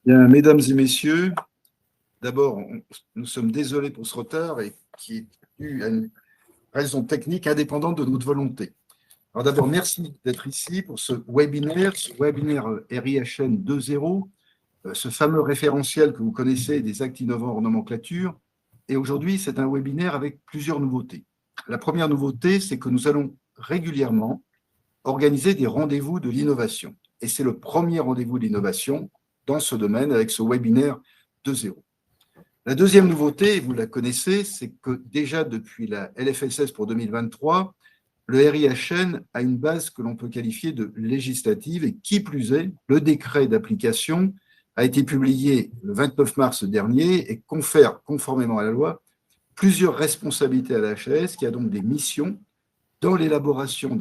Bien, mesdames et messieurs, d'abord, nous sommes désolés pour ce retard et qui est dû à une raison technique indépendante de notre volonté. Alors d'abord, merci d'être ici pour ce webinaire RIHN 2.0, ce fameux référentiel que vous connaissez des actes innovants en nomenclature. Et aujourd'hui, c'est un webinaire avec plusieurs nouveautés. La première nouveauté, c'est que nous allons régulièrement organiser des rendez-vous de l'innovation. Et c'est le premier rendez-vous de l'innovation dans ce domaine avec ce webinaire 2.0. La deuxième nouveauté, vous la connaissez, c'est que déjà depuis la LFSS pour 2023, le RIHN a une base que l'on peut qualifier de législative et qui plus est, le décret d'application a été publié le 29 mars dernier et confère, conformément à la loi, plusieurs responsabilités à la HAS qui a donc des missions dans l'élaboration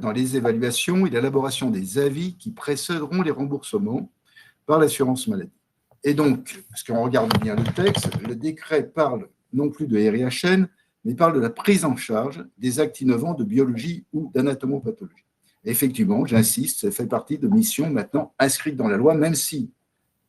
dans les évaluations et l'élaboration des avis qui précéderont les remboursements par l'assurance maladie. Et donc, parce qu'on regarde bien le texte, le décret parle non plus de RIHN, mais parle de la prise en charge des actes innovants de biologie ou d'anatomopathologie. Effectivement, j'insiste, ça fait partie de missions maintenant inscrites dans la loi, même si,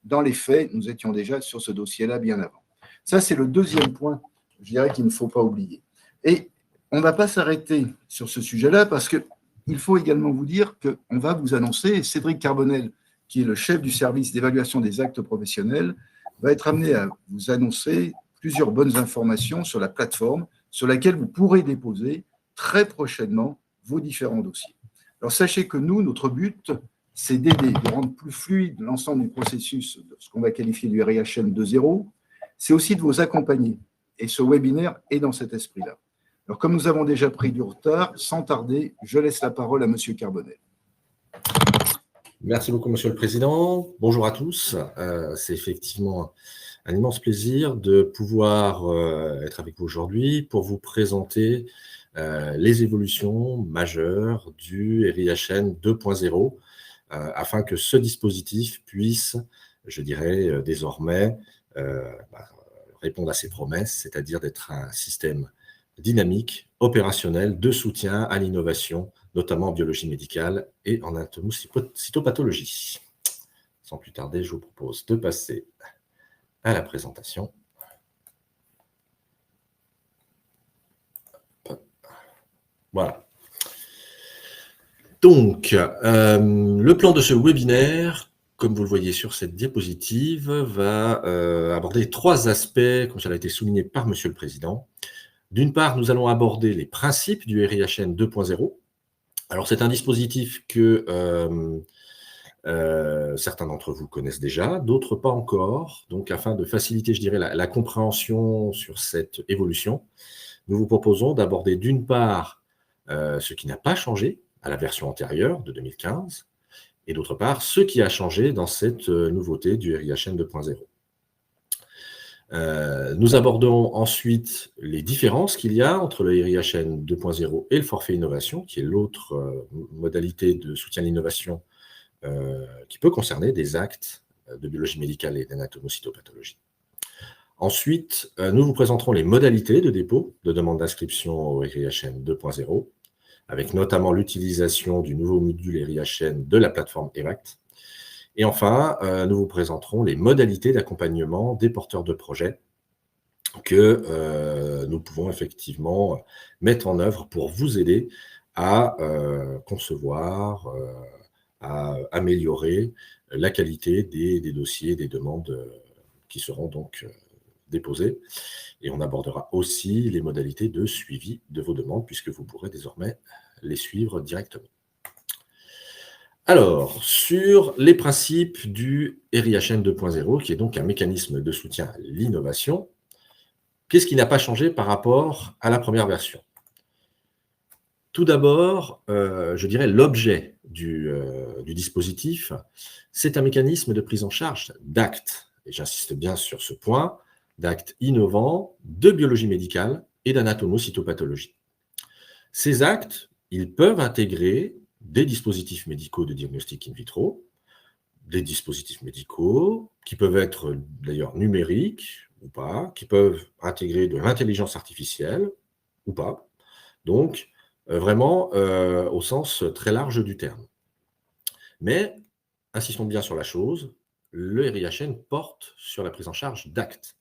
dans les faits, nous étions déjà sur ce dossier-là bien avant. Ça, c'est le deuxième point, je dirais, qu'il ne faut pas oublier. Et on ne va pas s'arrêter sur ce sujet-là parce qu'il faut également vous dire qu'on va vous annoncer, et Cédric Carbonel, qui est le chef du service d'évaluation des actes professionnels, va être amené à vous annoncer plusieurs bonnes informations sur la plateforme sur laquelle vous pourrez déposer très prochainement vos différents dossiers. Alors sachez que nous, notre but, c'est d'aider, de rendre plus fluide l'ensemble du processus de ce qu'on va qualifier du RIHN 2.0, c'est aussi de vous accompagner. Et ce webinaire est dans cet esprit-là. Alors comme nous avons déjà pris du retard, sans tarder, je laisse la parole à M. Carbonel. Merci beaucoup, Monsieur le Président. Bonjour à tous. C'est effectivement un immense plaisir de pouvoir être avec vous aujourd'hui pour vous présenter les évolutions majeures du RIHN 2.0 afin que ce dispositif puisse, je dirais, désormais répondre à ses promesses, c'est-à-dire d'être un système dynamique, opérationnel, de soutien à l'innovation, notamment en biologie médicale et en anatomocytopathologie. Sans plus tarder, je vous propose de passer à la présentation. Voilà. Donc, le plan de ce webinaire, comme vous le voyez sur cette diapositive, va aborder trois aspects, comme ça a été souligné par Monsieur le Président. D'une part, nous allons aborder les principes du RIHN 2.0. Alors, c'est un dispositif que certains d'entre vous connaissent déjà, d'autres pas encore. Donc, afin de faciliter, je dirais, la compréhension sur cette évolution, nous vous proposons d'aborder d'une part ce qui n'a pas changé à la version antérieure de 2015, et d'autre part ce qui a changé dans cette nouveauté du RIHN 2.0. Nous abordons ensuite les différences qu'il y a entre le RIHN 2.0 et le forfait innovation, qui est l'autre modalité de soutien à l'innovation qui peut concerner des actes de biologie médicale et d'anatomocytopathologie. Ensuite, nous vous présenterons les modalités de dépôt de demande d'inscription au RIHN 2.0, avec notamment l'utilisation du nouveau module RIHN de la plateforme EVACT. Et enfin, nous vous présenterons les modalités d'accompagnement des porteurs de projets que nous pouvons effectivement mettre en œuvre pour vous aider à concevoir, à améliorer la qualité des dossiers, des demandes qui seront donc déposées. Et on abordera aussi les modalités de suivi de vos demandes, puisque vous pourrez désormais les suivre directement. Alors, sur les principes du RIHN 2.0, qui est donc un mécanisme de soutien à l'innovation, qu'est-ce qui n'a pas changé par rapport à la première version? Tout d'abord, je dirais l'objet du dispositif, c'est un mécanisme de prise en charge d'actes, et j'insiste bien sur ce point, d'actes innovants de biologie médicale et d'anatomocytopathologie. Ces actes, ils peuvent intégrer des dispositifs médicaux de diagnostic in vitro, des dispositifs médicaux qui peuvent être d'ailleurs numériques ou pas, qui peuvent intégrer de l'intelligence artificielle ou pas. Donc, vraiment au sens très large du terme. Mais, insistons bien sur la chose, le RIHN porte sur la prise en charge d'actes.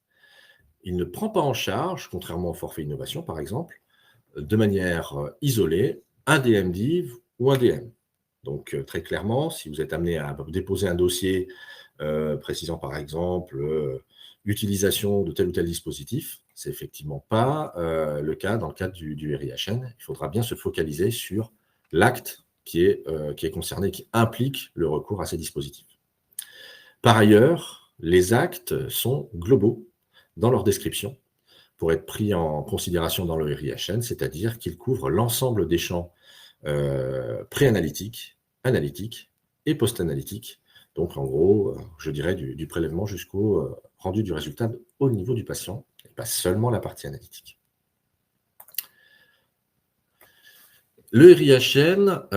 Il ne prend pas en charge, contrairement au forfait innovation par exemple, de manière isolée, un DMDIV ou un DM. Donc très clairement, si vous êtes amené à déposer un dossier précisant par exemple l'utilisation de tel ou tel dispositif, ce n'est effectivement pas le cas dans le cadre du RIHN. Il faudra bien se focaliser sur l'acte qui est concerné, qui implique le recours à ces dispositifs. Par ailleurs, les actes sont globaux dans leur description pour être pris en considération dans le RIHN, c'est-à-dire qu'ils couvrent l'ensemble des champs préanalytiques, analytiques et post-analytiques. Donc, en gros, je dirais du prélèvement jusqu'au rendu du résultat au niveau du patient, et pas seulement la partie analytique. Le RIHN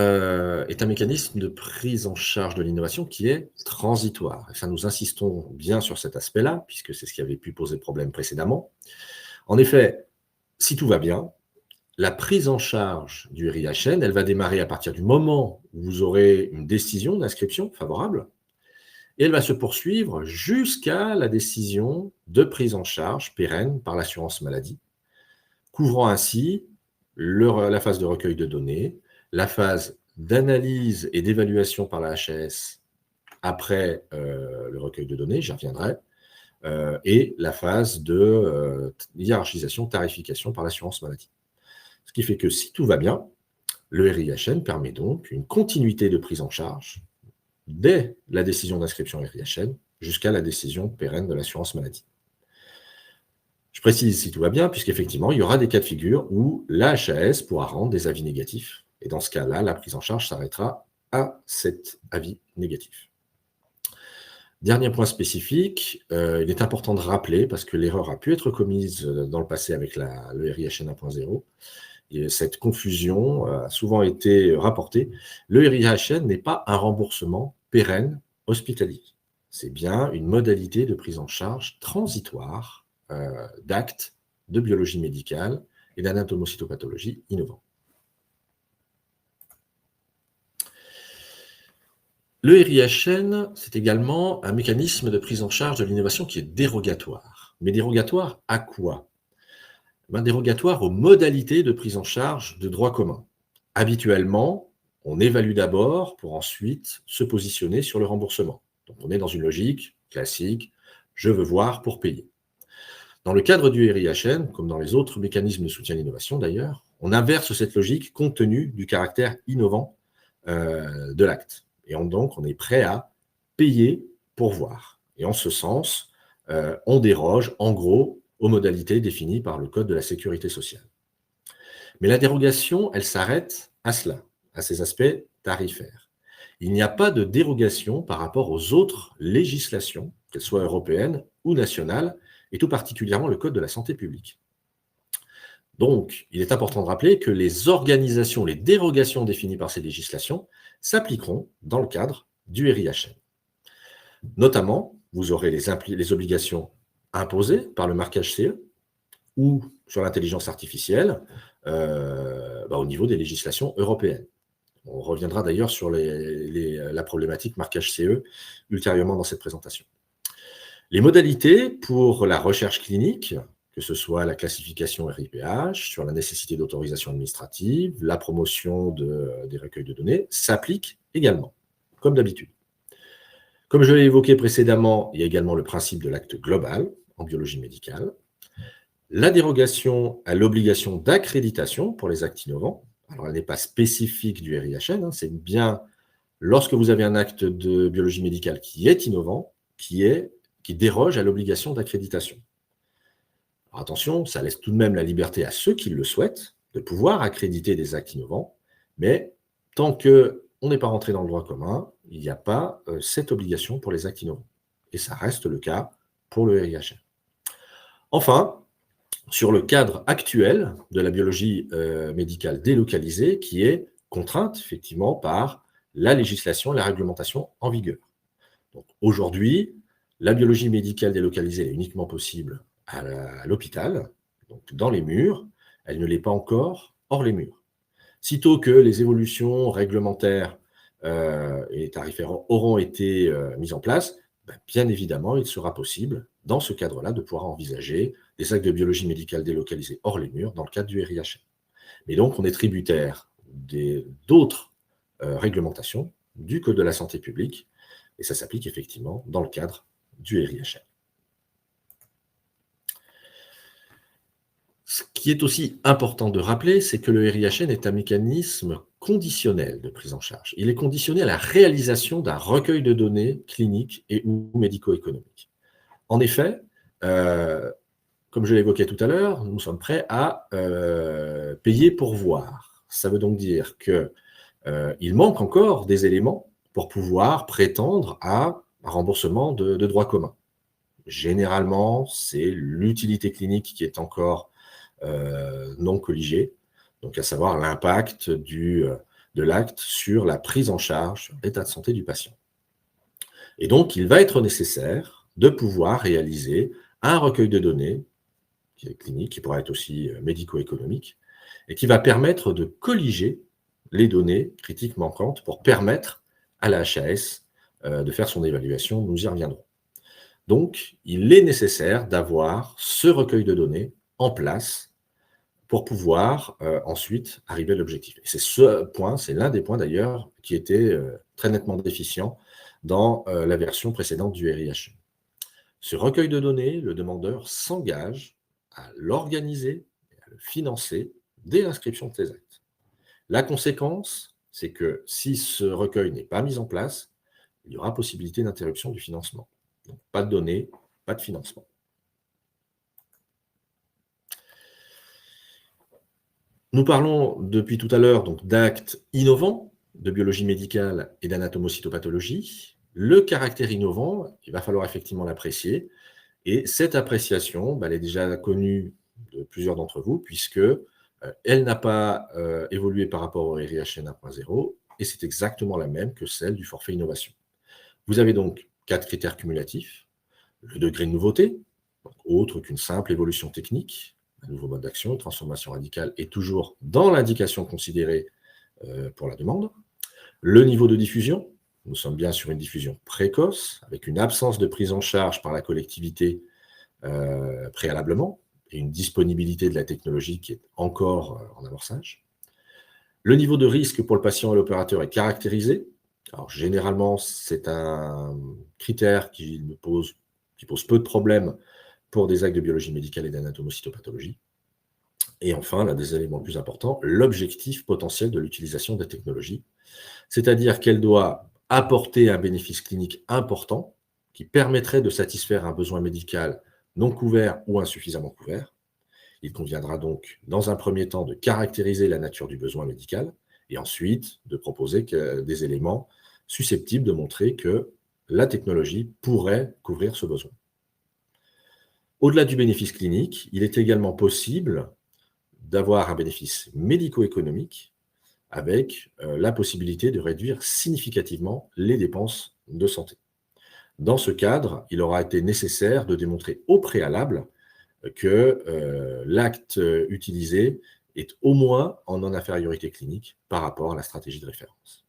est un mécanisme de prise en charge de l'innovation qui est transitoire. Et ça, nous insistons bien sur cet aspect-là, puisque c'est ce qui avait pu poser problème précédemment. En effet, si tout va bien, la prise en charge du RIHN, elle va démarrer à partir du moment où vous aurez une décision d'inscription favorable, et elle va se poursuivre jusqu'à la décision de prise en charge pérenne par l'assurance maladie, couvrant ainsi la phase de recueil de données, la phase d'analyse et d'évaluation par la HAS après le recueil de données, j'y reviendrai, et la phase de hiérarchisation, tarification par l'assurance maladie. Ce qui fait que si tout va bien, le RIHN permet donc une continuité de prise en charge dès la décision d'inscription RIHN jusqu'à la décision pérenne de l'assurance maladie. Je précise si tout va bien, puisqu'effectivement, il y aura des cas de figure où la HAS pourra rendre des avis négatifs. Et dans ce cas-là, la prise en charge s'arrêtera à cet avis négatif. Dernier point spécifique, il est important de rappeler, parce que l'erreur a pu être commise dans le passé avec le RIHN 1.0, et cette confusion a souvent été rapportée. Le RIHN n'est pas un remboursement pérenne hospitalier. C'est bien une modalité de prise en charge transitoire d'actes de biologie médicale et d'anatomocytopathologie innovants. Le RIHN, c'est également un mécanisme de prise en charge de l'innovation qui est dérogatoire. Mais dérogatoire à quoi? Dérogatoire aux modalités de prise en charge de droit commun. Habituellement, on évalue d'abord pour ensuite se positionner sur le remboursement. Donc on est dans une logique classique, je veux voir pour payer. Dans le cadre du RIHN, comme dans les autres mécanismes de soutien à l'innovation d'ailleurs, on inverse cette logique compte tenu du caractère innovant de l'acte. Et donc, on est prêt à payer pour voir. Et en ce sens, on déroge en gros aux modalités définies par le Code de la sécurité sociale. Mais la dérogation, elle s'arrête à cela, à ces aspects tarifaires. Il n'y a pas de dérogation par rapport aux autres législations, qu'elles soient européennes ou nationales, et tout particulièrement le Code de la santé publique. Donc, il est important de rappeler que les organisations, les dérogations définies par ces législations s'appliqueront dans le cadre du RIHN. Notamment, vous aurez les obligations imposées par le marquage CE ou sur l'intelligence artificielle au niveau des législations européennes. On reviendra d'ailleurs sur la problématique marquage CE ultérieurement dans cette présentation. Les modalités pour la recherche clinique, que ce soit la classification RIPH, sur la nécessité d'autorisation administrative, la promotion des recueils de données, s'appliquent également, comme d'habitude. Comme je l'ai évoqué précédemment, il y a également le principe de l'acte global en biologie médicale, la dérogation à l'obligation d'accréditation pour les actes innovants. Alors, elle n'est pas spécifique du RIHN, c'est bien lorsque vous avez un acte de biologie médicale qui est innovant, qui déroge à l'obligation d'accréditation. Attention, ça laisse tout de même la liberté à ceux qui le souhaitent de pouvoir accréditer des actes innovants, mais tant qu'on n'est pas rentré dans le droit commun, il n'y a pas cette obligation pour les actes innovants. Et ça reste le cas pour le RIHN. Enfin, sur le cadre actuel de la biologie médicale délocalisée, qui est contrainte effectivement par la législation et la réglementation en vigueur. Donc aujourd'hui, la biologie médicale délocalisée est uniquement possible à l'hôpital, donc dans les murs, elle ne l'est pas encore hors les murs. Sitôt que les évolutions réglementaires et tarifaires auront été mises en place, bien évidemment, il sera possible, dans ce cadre-là, de pouvoir envisager des actes de biologie médicale délocalisés hors les murs dans le cadre du RIHN. Mais donc, on est tributaire d'autres réglementations du Code de la santé publique, et ça s'applique effectivement dans le cadre du RIHN. Ce qui est aussi important de rappeler, c'est que le RIHN est un mécanisme conditionnel de prise en charge. Il est conditionné à la réalisation d'un recueil de données cliniques et ou médico-économiques. En effet, comme je l'évoquais tout à l'heure, nous sommes prêts à payer pour voir. Ça veut donc dire qu'il manque encore des éléments pour pouvoir prétendre à un remboursement de droit commun. Généralement, c'est l'utilité clinique qui est encore non colligée, donc à savoir l'impact de l'acte sur la prise en charge, sur l'état de santé du patient. Et donc, il va être nécessaire de pouvoir réaliser un recueil de données qui est clinique, qui pourra être aussi médico-économique, et qui va permettre de colliger les données critiques manquantes pour permettre à la HAS de faire son évaluation. Nous y reviendrons. Donc, il est nécessaire d'avoir ce recueil de données en place pour pouvoir ensuite arriver à l'objectif. Et c'est ce point, c'est l'un des points d'ailleurs qui était très nettement déficient dans la version précédente du RIHN. Ce recueil de données, le demandeur s'engage à l'organiser et à le financer dès l'inscription de ses actes. La conséquence, c'est que si ce recueil n'est pas mis en place, il y aura possibilité d'interruption du financement. Donc, pas de données, pas de financement. Nous parlons depuis tout à l'heure d'actes innovants de biologie médicale et d'anatomocytopathologie. Le caractère innovant, il va falloir effectivement l'apprécier. Et cette appréciation, elle est déjà connue de plusieurs d'entre vous, puisqu'elle n'a pas évolué par rapport au RIHN 1.0, et c'est exactement la même que celle du forfait innovation. Vous avez donc 4 critères cumulatifs. Le degré de nouveauté, autre qu'une simple évolution technique, un nouveau mode d'action, une transformation radicale est toujours dans l'indication considérée pour la demande. Le niveau de diffusion, nous sommes bien sur une diffusion précoce, avec une absence de prise en charge par la collectivité préalablement, et une disponibilité de la technologie qui est encore en amorçage. Le niveau de risque pour le patient et l'opérateur est caractérisé. Alors, généralement, c'est un critère qui pose peu de problèmes pour des actes de biologie médicale et d'anatomocytopathologie. Et enfin, l'un des éléments plus importants, l'objectif potentiel de l'utilisation de la technologie, c'est-à-dire qu'elle doit apporter un bénéfice clinique important qui permettrait de satisfaire un besoin médical non couvert ou insuffisamment couvert. Il conviendra donc, dans un premier temps, de caractériser la nature du besoin médical et ensuite de proposer des éléments susceptibles de montrer que la technologie pourrait couvrir ce besoin. Au-delà du bénéfice clinique, il est également possible d'avoir un bénéfice médico-économique avec la possibilité de réduire significativement les dépenses de santé. Dans ce cadre, il aura été nécessaire de démontrer au préalable que l'acte utilisé est au moins en non-infériorité clinique par rapport à la stratégie de référence.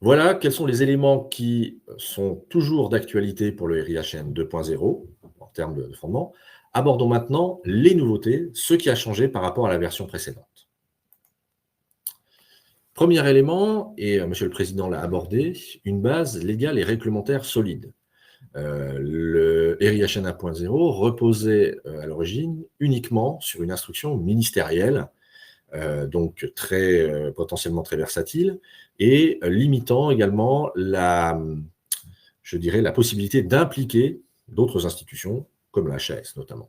Voilà quels sont les éléments qui sont toujours d'actualité pour le RIHN 2.0 en termes de fondement. Abordons maintenant les nouveautés, ce qui a changé par rapport à la version précédente. Premier élément, et Monsieur le Président l'a abordé, une base légale et réglementaire solide. Le RIHN 1.0 reposait à l'origine uniquement sur une instruction ministérielle, donc potentiellement très versatile, et limitant également la possibilité d'impliquer d'autres institutions, comme la HAS notamment.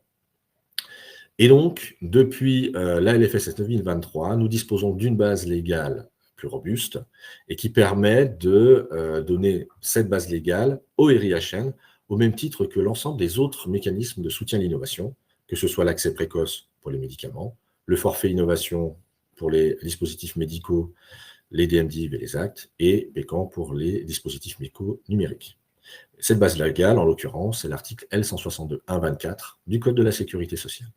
Et donc, depuis la LFSS 2023, nous disposons d'une base légale plus robuste et qui permet de donner cette base légale au RIHN au même titre que l'ensemble des autres mécanismes de soutien à l'innovation, que ce soit l'accès précoce pour les médicaments, le forfait innovation pour les dispositifs médicaux, les DMDIV et les actes, et PECAN pour les dispositifs médicaux numériques. Cette base légale, en l'occurrence, c'est l'article L162.1.24 du Code de la Sécurité sociale.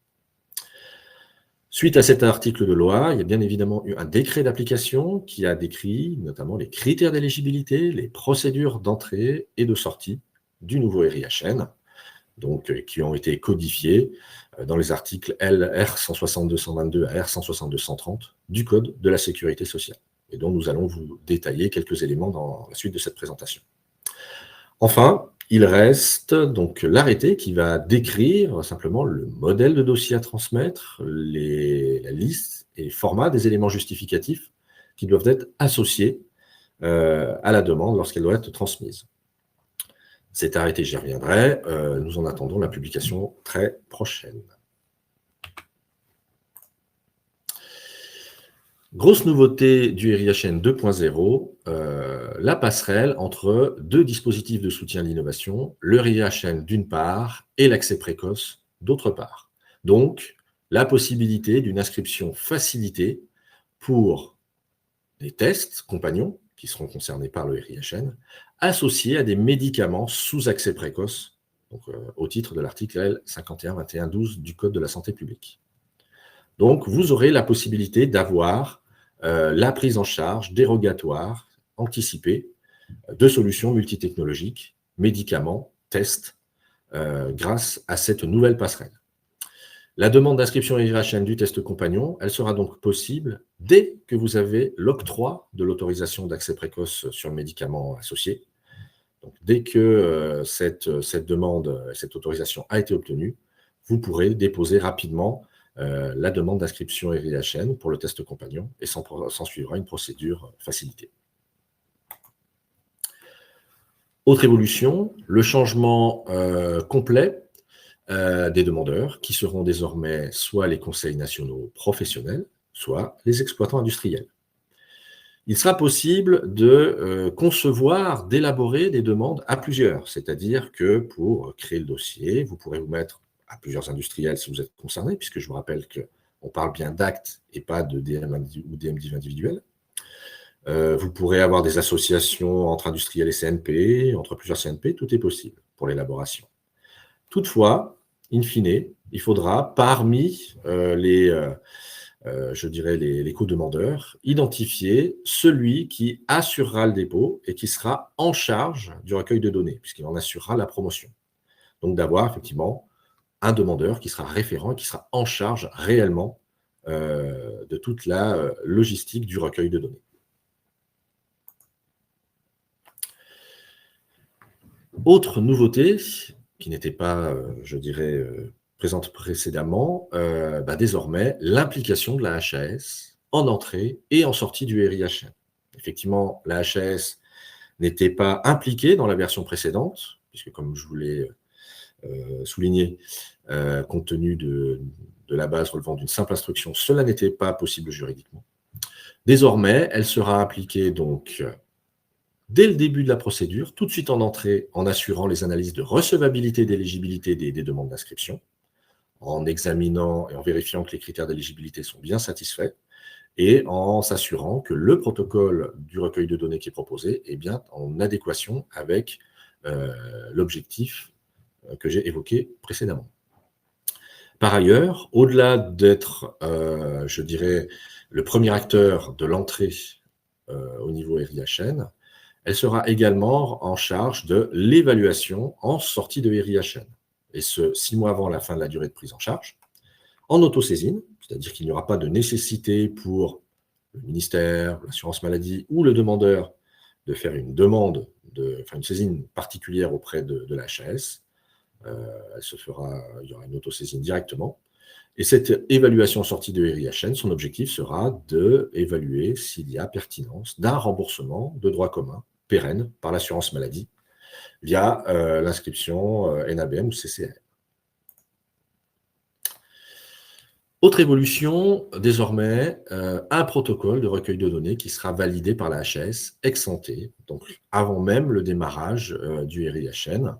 Suite à cet article de loi, il y a bien évidemment eu un décret d'application qui a décrit notamment les critères d'éligibilité, les procédures d'entrée et de sortie du nouveau RIHN, donc qui ont été codifiés dans les articles R 162-122 à R 162-130 du Code de la sécurité sociale, et dont nous allons vous détailler quelques éléments dans la suite de cette présentation. Enfin, il reste donc l'arrêté qui va décrire simplement le modèle de dossier à transmettre, la liste et formats des éléments justificatifs qui doivent être associés à la demande lorsqu'elle doit être transmise. Cet arrêté, j'y reviendrai, nous en attendons la publication très prochaine. Grosse nouveauté du RIHN 2.0, la passerelle entre deux dispositifs de soutien à l'innovation, le RIHN d'une part et l'accès précoce d'autre part. Donc, la possibilité d'une inscription facilitée pour les tests compagnons, qui seront concernés par le RIHN, associés à des médicaments sous accès précoce, donc, au titre de l'article L 5121-12 du Code de la santé publique. Donc, vous aurez la possibilité d'avoir la prise en charge dérogatoire, anticipée, de solutions multitechnologiques, médicaments, tests, grâce à cette nouvelle passerelle. La demande d'inscription RIHN du test compagnon, elle sera donc possible dès que vous avez l'octroi de l'autorisation d'accès précoce sur le médicament associé. Donc, dès que cette demande, cette autorisation a été obtenue, vous pourrez déposer rapidement la demande d'inscription RIHN pour le test compagnon et s'en suivra une procédure facilitée. Autre évolution, le changement complet des demandeurs qui seront désormais soit les conseils nationaux professionnels, soit les exploitants industriels. Il sera possible de concevoir, d'élaborer des demandes à plusieurs, c'est-à-dire que pour créer le dossier, vous pourrez vous mettre à plusieurs industriels si vous êtes concerné, puisque je vous rappelle qu'on parle bien d'actes et pas de DM ou DMDIV individuels. Vous pourrez avoir des associations entre industriels et CNP, entre plusieurs CNP, tout est possible pour l'élaboration. Toutefois, in fine, il faudra, parmi les co-demandeurs, identifier celui qui assurera le dépôt et qui sera en charge du recueil de données, puisqu'il en assurera la promotion. Donc d'avoir effectivement un demandeur qui sera référent, qui sera en charge réellement de toute la logistique du recueil de données. Autre nouveauté qui n'était pas, présente précédemment, désormais l'implication de la HAS en entrée et en sortie du RIHN. Effectivement, la HAS n'était pas impliquée dans la version précédente, puisque comme je vous l'ai souligné, compte tenu de la base relevant d'une simple instruction, cela n'était pas possible juridiquement. Désormais, elle sera impliquée donc dès le début de la procédure, tout de suite en entrée, en assurant les analyses de recevabilité et d'éligibilité des demandes d'inscription, en examinant et en vérifiant que les critères d'éligibilité sont bien satisfaits, et en s'assurant que le protocole du recueil de données qui est proposé est bien en adéquation avec l'objectif que j'ai évoqué précédemment. Par ailleurs, au-delà d'être, le premier acteur de l'entrée au niveau RIHN, elle sera également en charge de l'évaluation en sortie de RIHN, et ce, 6 mois avant la fin de la durée de prise en charge, en autosaisine, c'est-à-dire qu'il n'y aura pas de nécessité pour le ministère, l'assurance maladie ou le demandeur de faire une demande, une saisine particulière auprès de la HAS. Il y aura une autosaisine directement. Et cette évaluation sortie de RIHN, son objectif sera d'évaluer s'il y a pertinence d'un remboursement de droit commun pérenne par l'assurance maladie via l'inscription NABM ou CCR. Autre évolution, désormais, un protocole de recueil de données qui sera validé par la HAS ex ante, donc avant même le démarrage du RIHN,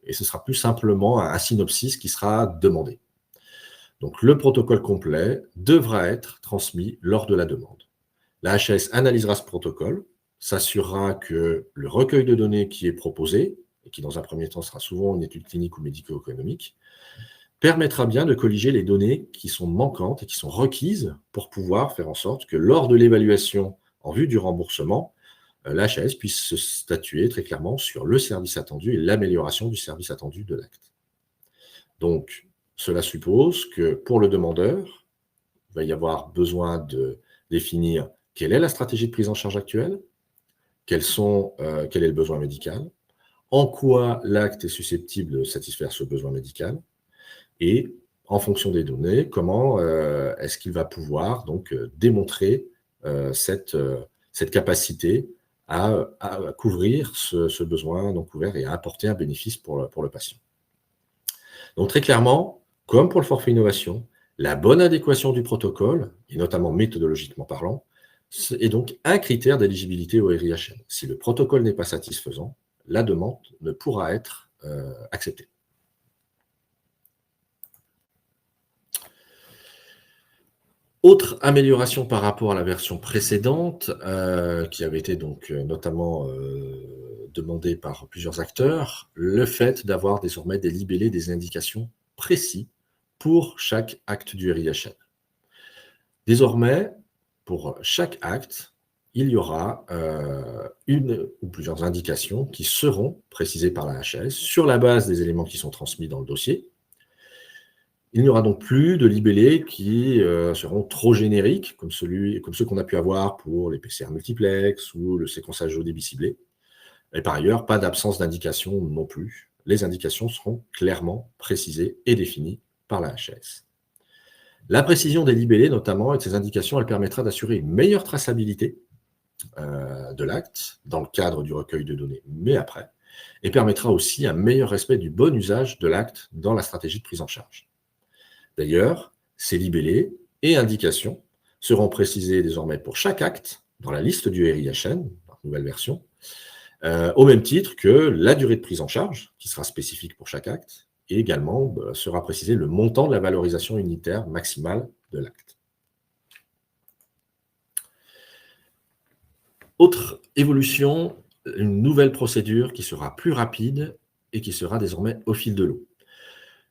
et ce sera plus simplement un synopsis qui sera demandé. Donc le protocole complet devra être transmis lors de la demande. La HAS analysera ce protocole, s'assurera que le recueil de données qui est proposé, et qui dans un premier temps sera souvent une étude clinique ou médico-économique, permettra bien de colliger les données qui sont manquantes et qui sont requises pour pouvoir faire en sorte que lors de l'évaluation en vue du remboursement, l'HAS puisse se statuer très clairement sur le service attendu et l'amélioration du service attendu de l'acte. Donc, cela suppose que pour le demandeur, il va y avoir besoin de définir quelle est la stratégie de prise en charge actuelle, quel est le besoin médical, en quoi l'acte est susceptible de satisfaire ce besoin médical, et en fonction des données, comment est-ce qu'il va pouvoir donc démontrer cette capacité à couvrir ce besoin non couvert et à apporter un bénéfice pour le patient. Donc très clairement, comme pour le forfait innovation, la bonne adéquation du protocole, et notamment méthodologiquement parlant, est donc un critère d'éligibilité au RIHN. Si le protocole n'est pas satisfaisant, la demande ne pourra être acceptée. Autre amélioration par rapport à la version précédente, qui avait été donc notamment demandée par plusieurs acteurs, le fait d'avoir désormais des libellés, des indications précis pour chaque acte du RIHN. Désormais, pour chaque acte, il y aura une ou plusieurs indications qui seront précisées par la HAS sur la base des éléments qui sont transmis dans le dossier. Il n'y aura donc plus de libellés qui seront trop génériques, comme ceux qu'on a pu avoir pour les PCR multiplex ou le séquençage au débit ciblé. Et par ailleurs, pas d'absence d'indication non plus. Les indications seront clairement précisées et définies par la HAS. La précision des libellés, notamment, et de ces indications, elle permettra d'assurer une meilleure traçabilité de l'acte dans le cadre du recueil de données, mais après, et permettra aussi un meilleur respect du bon usage de l'acte dans la stratégie de prise en charge. D'ailleurs, ces libellés et indications seront précisés désormais pour chaque acte dans la liste du RIHN, dans la nouvelle version, au même titre que la durée de prise en charge, qui sera spécifique pour chaque acte, et également sera précisé le montant de la valorisation unitaire maximale de l'acte. Autre évolution, une nouvelle procédure qui sera plus rapide et qui sera désormais au fil de l'eau.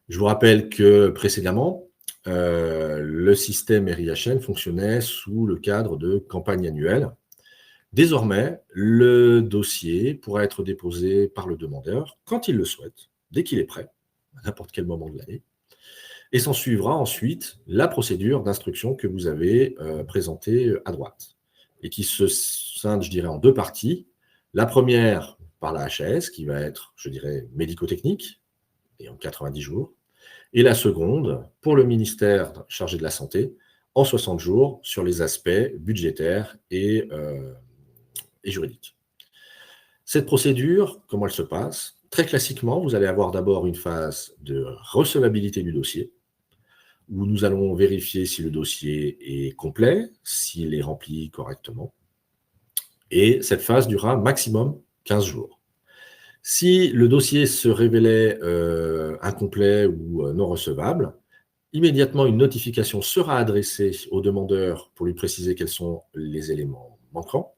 Je vous rappelle que précédemment, le système RIHN fonctionnait sous le cadre de campagne annuelle. Désormais, le dossier pourra être déposé par le demandeur quand il le souhaite, dès qu'il est prêt, à n'importe quel moment de l'année, et s'en suivra ensuite la procédure d'instruction que vous avez présentée à droite, et qui se scinde, je dirais, en deux parties. La première, par la HAS, qui va être, je dirais, médico-technique, et en 90 jours, et la seconde, pour le ministère chargé de la Santé, en 60 jours, sur les aspects budgétaires et juridiques. Cette procédure, comment elle se passe? Très classiquement, vous allez avoir d'abord une phase de recevabilité du dossier, où nous allons vérifier si le dossier est complet, s'il est rempli correctement, et cette phase durera maximum 15 jours. Si le dossier se révélait incomplet ou non recevable, immédiatement une notification sera adressée au demandeur pour lui préciser quels sont les éléments manquants.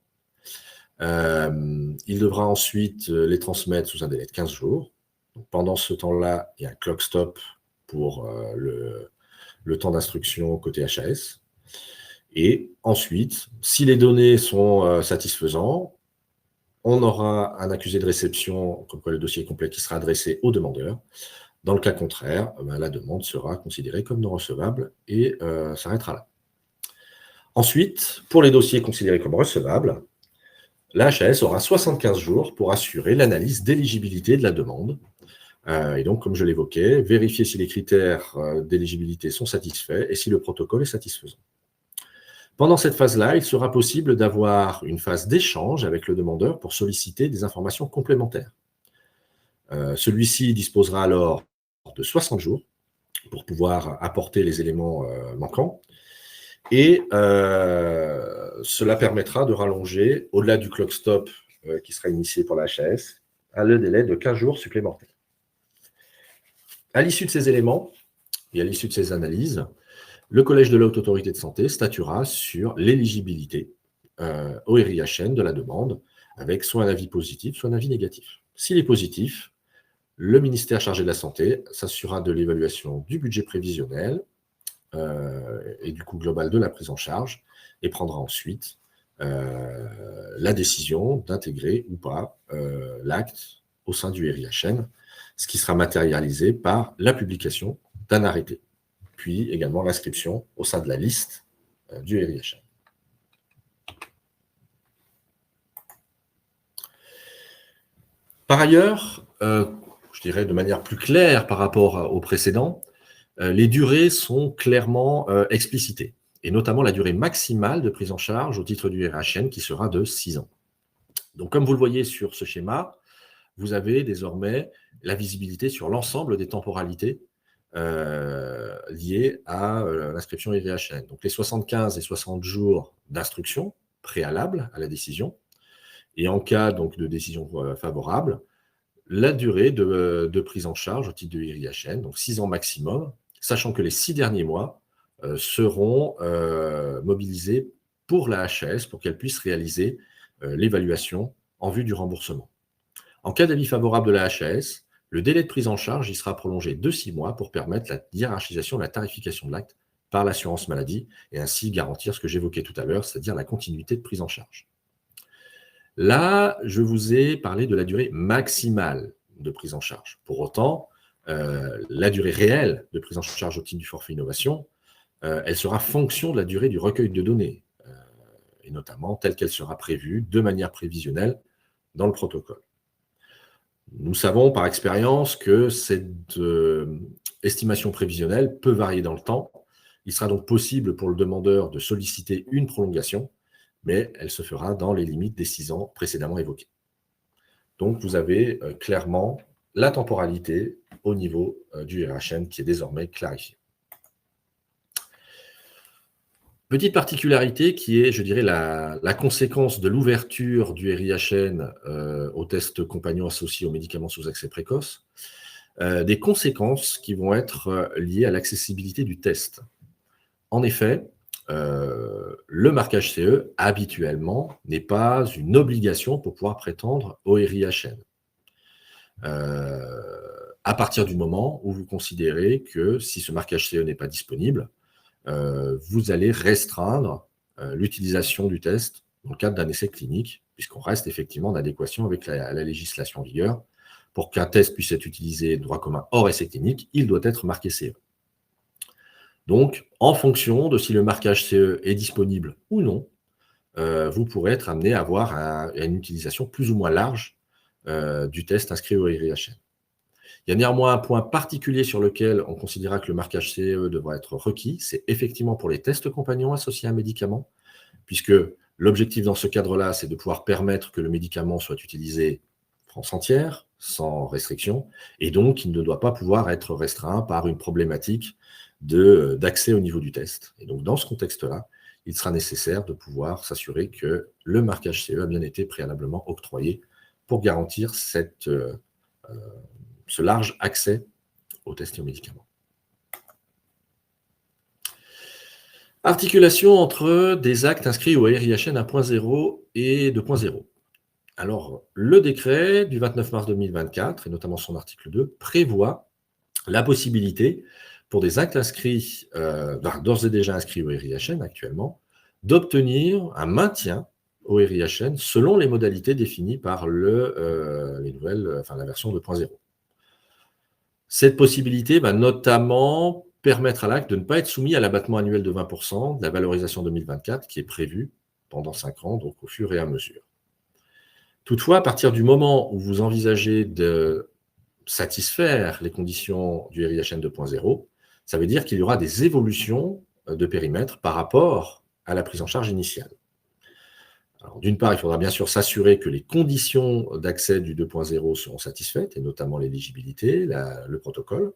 Il devra ensuite les transmettre sous un délai de 15 jours. Donc, pendant ce temps-là, il y a un clock stop pour le temps d'instruction côté HAS. Et ensuite, si les données sont satisfaisantes, on aura un accusé de réception, comme quoi le dossier est complet, qui sera adressé au demandeur. Dans le cas contraire, la demande sera considérée comme non recevable et s'arrêtera là. Ensuite, pour les dossiers considérés comme recevables, la HAS aura 75 jours pour assurer l'analyse d'éligibilité de la demande. Et donc, comme je l'évoquais, vérifier si les critères d'éligibilité sont satisfaits et si le protocole est satisfaisant. Pendant cette phase-là, il sera possible d'avoir une phase d'échange avec le demandeur pour solliciter des informations complémentaires. Celui-ci disposera alors de 60 jours pour pouvoir apporter les éléments manquants et cela permettra de rallonger, au-delà du clock stop qui sera initié pour la HAS, le délai de 15 jours supplémentaires. À l'issue de ces éléments et à l'issue de ces analyses, le Collège de la Haute Autorité de Santé statuera sur l'éligibilité au RIHN de la demande, avec soit un avis positif, soit un avis négatif. S'il est positif, Le ministère chargé de la Santé s'assurera de l'évaluation du budget prévisionnel et du coût global de la prise en charge et prendra ensuite la décision d'intégrer ou pas l'acte au sein du RIHN, ce qui sera matérialisé par la publication d'un arrêté, puis également l'inscription au sein de la liste du RIHN. Par ailleurs, je dirais de manière plus claire par rapport au précédent, les durées sont clairement explicitées, et notamment la durée maximale de prise en charge au titre du RIHN qui sera de 6 ans. Donc, comme vous le voyez sur ce schéma, vous avez désormais la visibilité sur l'ensemble des temporalités liées à l'inscription RIHN. Donc, les 75 et 60 jours d'instruction préalable à la décision, et en cas donc, de décision favorable, la durée de prise en charge au titre de RIHN, donc 6 ans maximum, sachant que les 6 derniers mois seront mobilisés pour la HAS pour qu'elle puisse réaliser l'évaluation en vue du remboursement. En cas d'avis favorable de la HAS, le délai de prise en charge y sera prolongé de 6 mois pour permettre la hiérarchisation de la tarification de l'acte par l'assurance maladie et ainsi garantir ce que j'évoquais tout à l'heure, c'est-à-dire la continuité de prise en charge. Là, je vous ai parlé de la durée maximale de prise en charge. Pour autant, la durée réelle de prise en charge au titre du forfait innovation, elle sera fonction de la durée du recueil de données, et notamment telle qu'elle sera prévue de manière prévisionnelle dans le protocole. Nous savons par expérience que cette estimation prévisionnelle peut varier dans le temps. Il sera donc possible pour le demandeur de solliciter une prolongation, mais elle se fera dans les limites des 6 ans précédemment évoquées. Donc, vous avez clairement la temporalité au niveau du RIHN qui est désormais clarifiée. Petite particularité qui est, je dirais, la conséquence de l'ouverture du RIHN aux tests compagnons associés aux médicaments sous accès précoce, des conséquences qui vont être liées à l'accessibilité du test. En effet, le marquage CE, habituellement, n'est pas une obligation pour pouvoir prétendre au RIHN. À partir du moment où vous considérez que si ce marquage CE n'est pas disponible, vous allez restreindre l'utilisation du test dans le cadre d'un essai clinique, puisqu'on reste effectivement en adéquation avec la législation en vigueur. Pour qu'un test puisse être utilisé de droit commun hors essai clinique, il doit être marqué CE. Donc, en fonction de si le marquage CE est disponible ou non, vous pourrez être amené à avoir une utilisation plus ou moins large du test inscrit au RIHN. Il y a néanmoins un point particulier sur lequel on considérera que le marquage CE devra être requis, c'est effectivement pour les tests compagnons associés à un médicament, puisque l'objectif dans ce cadre-là, c'est de pouvoir permettre que le médicament soit utilisé France entière, sans restriction, et donc il ne doit pas pouvoir être restreint par une problématique d'accès au niveau du test. Et donc dans ce contexte-là, il sera nécessaire de pouvoir s'assurer que le marquage CE a bien été préalablement octroyé pour garantir ce large accès aux tests et aux médicaments. Articulation entre des actes inscrits au RIHN 1.0 et 2.0. Alors, le décret du 29 mars 2024, et notamment son article 2, prévoit la possibilité pour des actes inscrits, d'ores et déjà inscrits au RIHN actuellement, d'obtenir un maintien au RIHN selon les modalités définies par la version 2.0. Cette possibilité va notamment permettre à l'acte de ne pas être soumis à l'abattement annuel de 20% de la valorisation 2024 qui est prévu pendant 5 ans, donc au fur et à mesure. Toutefois, à partir du moment où vous envisagez de satisfaire les conditions du RIHN 2.0, ça veut dire qu'il y aura des évolutions de périmètre par rapport à la prise en charge initiale. D'une part, il faudra bien sûr s'assurer que les conditions d'accès du 2.0 seront satisfaites, et notamment l'éligibilité, le protocole.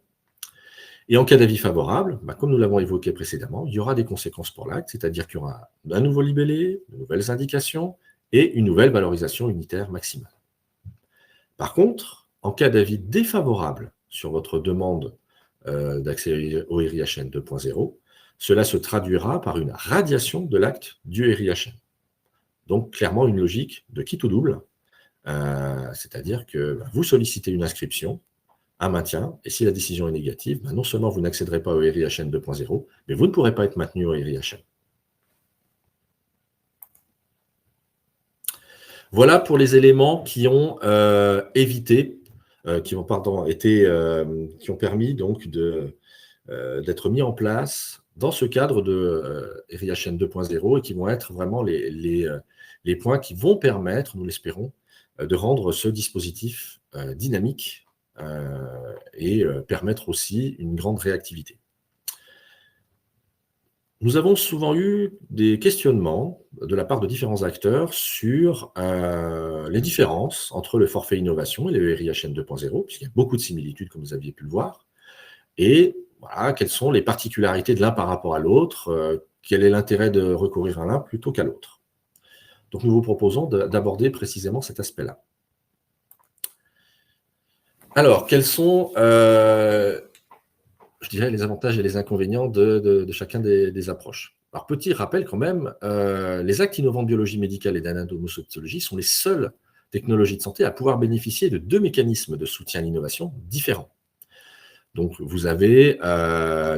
Et en cas d'avis favorable, comme nous l'avons évoqué précédemment, il y aura des conséquences pour l'acte, c'est-à-dire qu'il y aura un nouveau libellé, de nouvelles indications et une nouvelle valorisation unitaire maximale. Par contre, en cas d'avis défavorable sur votre demande d'accès au RIHN 2.0, cela se traduira par une radiation de l'acte du RIHN. Donc, clairement, une logique de quitte ou double, c'est-à-dire que vous sollicitez une inscription, un maintien. Et si la décision est négative, non seulement vous n'accéderez pas au RIHN 2.0, mais vous ne pourrez pas être maintenu au RIHN. Voilà pour les éléments qui ont qui ont permis donc d'être mis en place dans ce cadre de RIHN 2.0 et qui vont être vraiment les points qui vont permettre, nous l'espérons, de rendre ce dispositif dynamique et permettre aussi une grande réactivité. Nous avons souvent eu des questionnements de la part de différents acteurs sur les différences entre le forfait innovation et le RIHN 2.0, puisqu'il y a beaucoup de similitudes, comme vous aviez pu le voir, et voilà, quelles sont les particularités de l'un par rapport à l'autre, quel est l'intérêt de recourir à l'un plutôt qu'à l'autre. Donc nous vous proposons d'aborder précisément cet aspect-là. Alors, quels sont je dirais, les avantages et les inconvénients de chacun des approches. Alors, petit rappel quand même, les actes innovants de biologie médicale et d'anatomopsychologie sont les seules technologies de santé à pouvoir bénéficier de 2 mécanismes de soutien à l'innovation différents. Donc, vous avez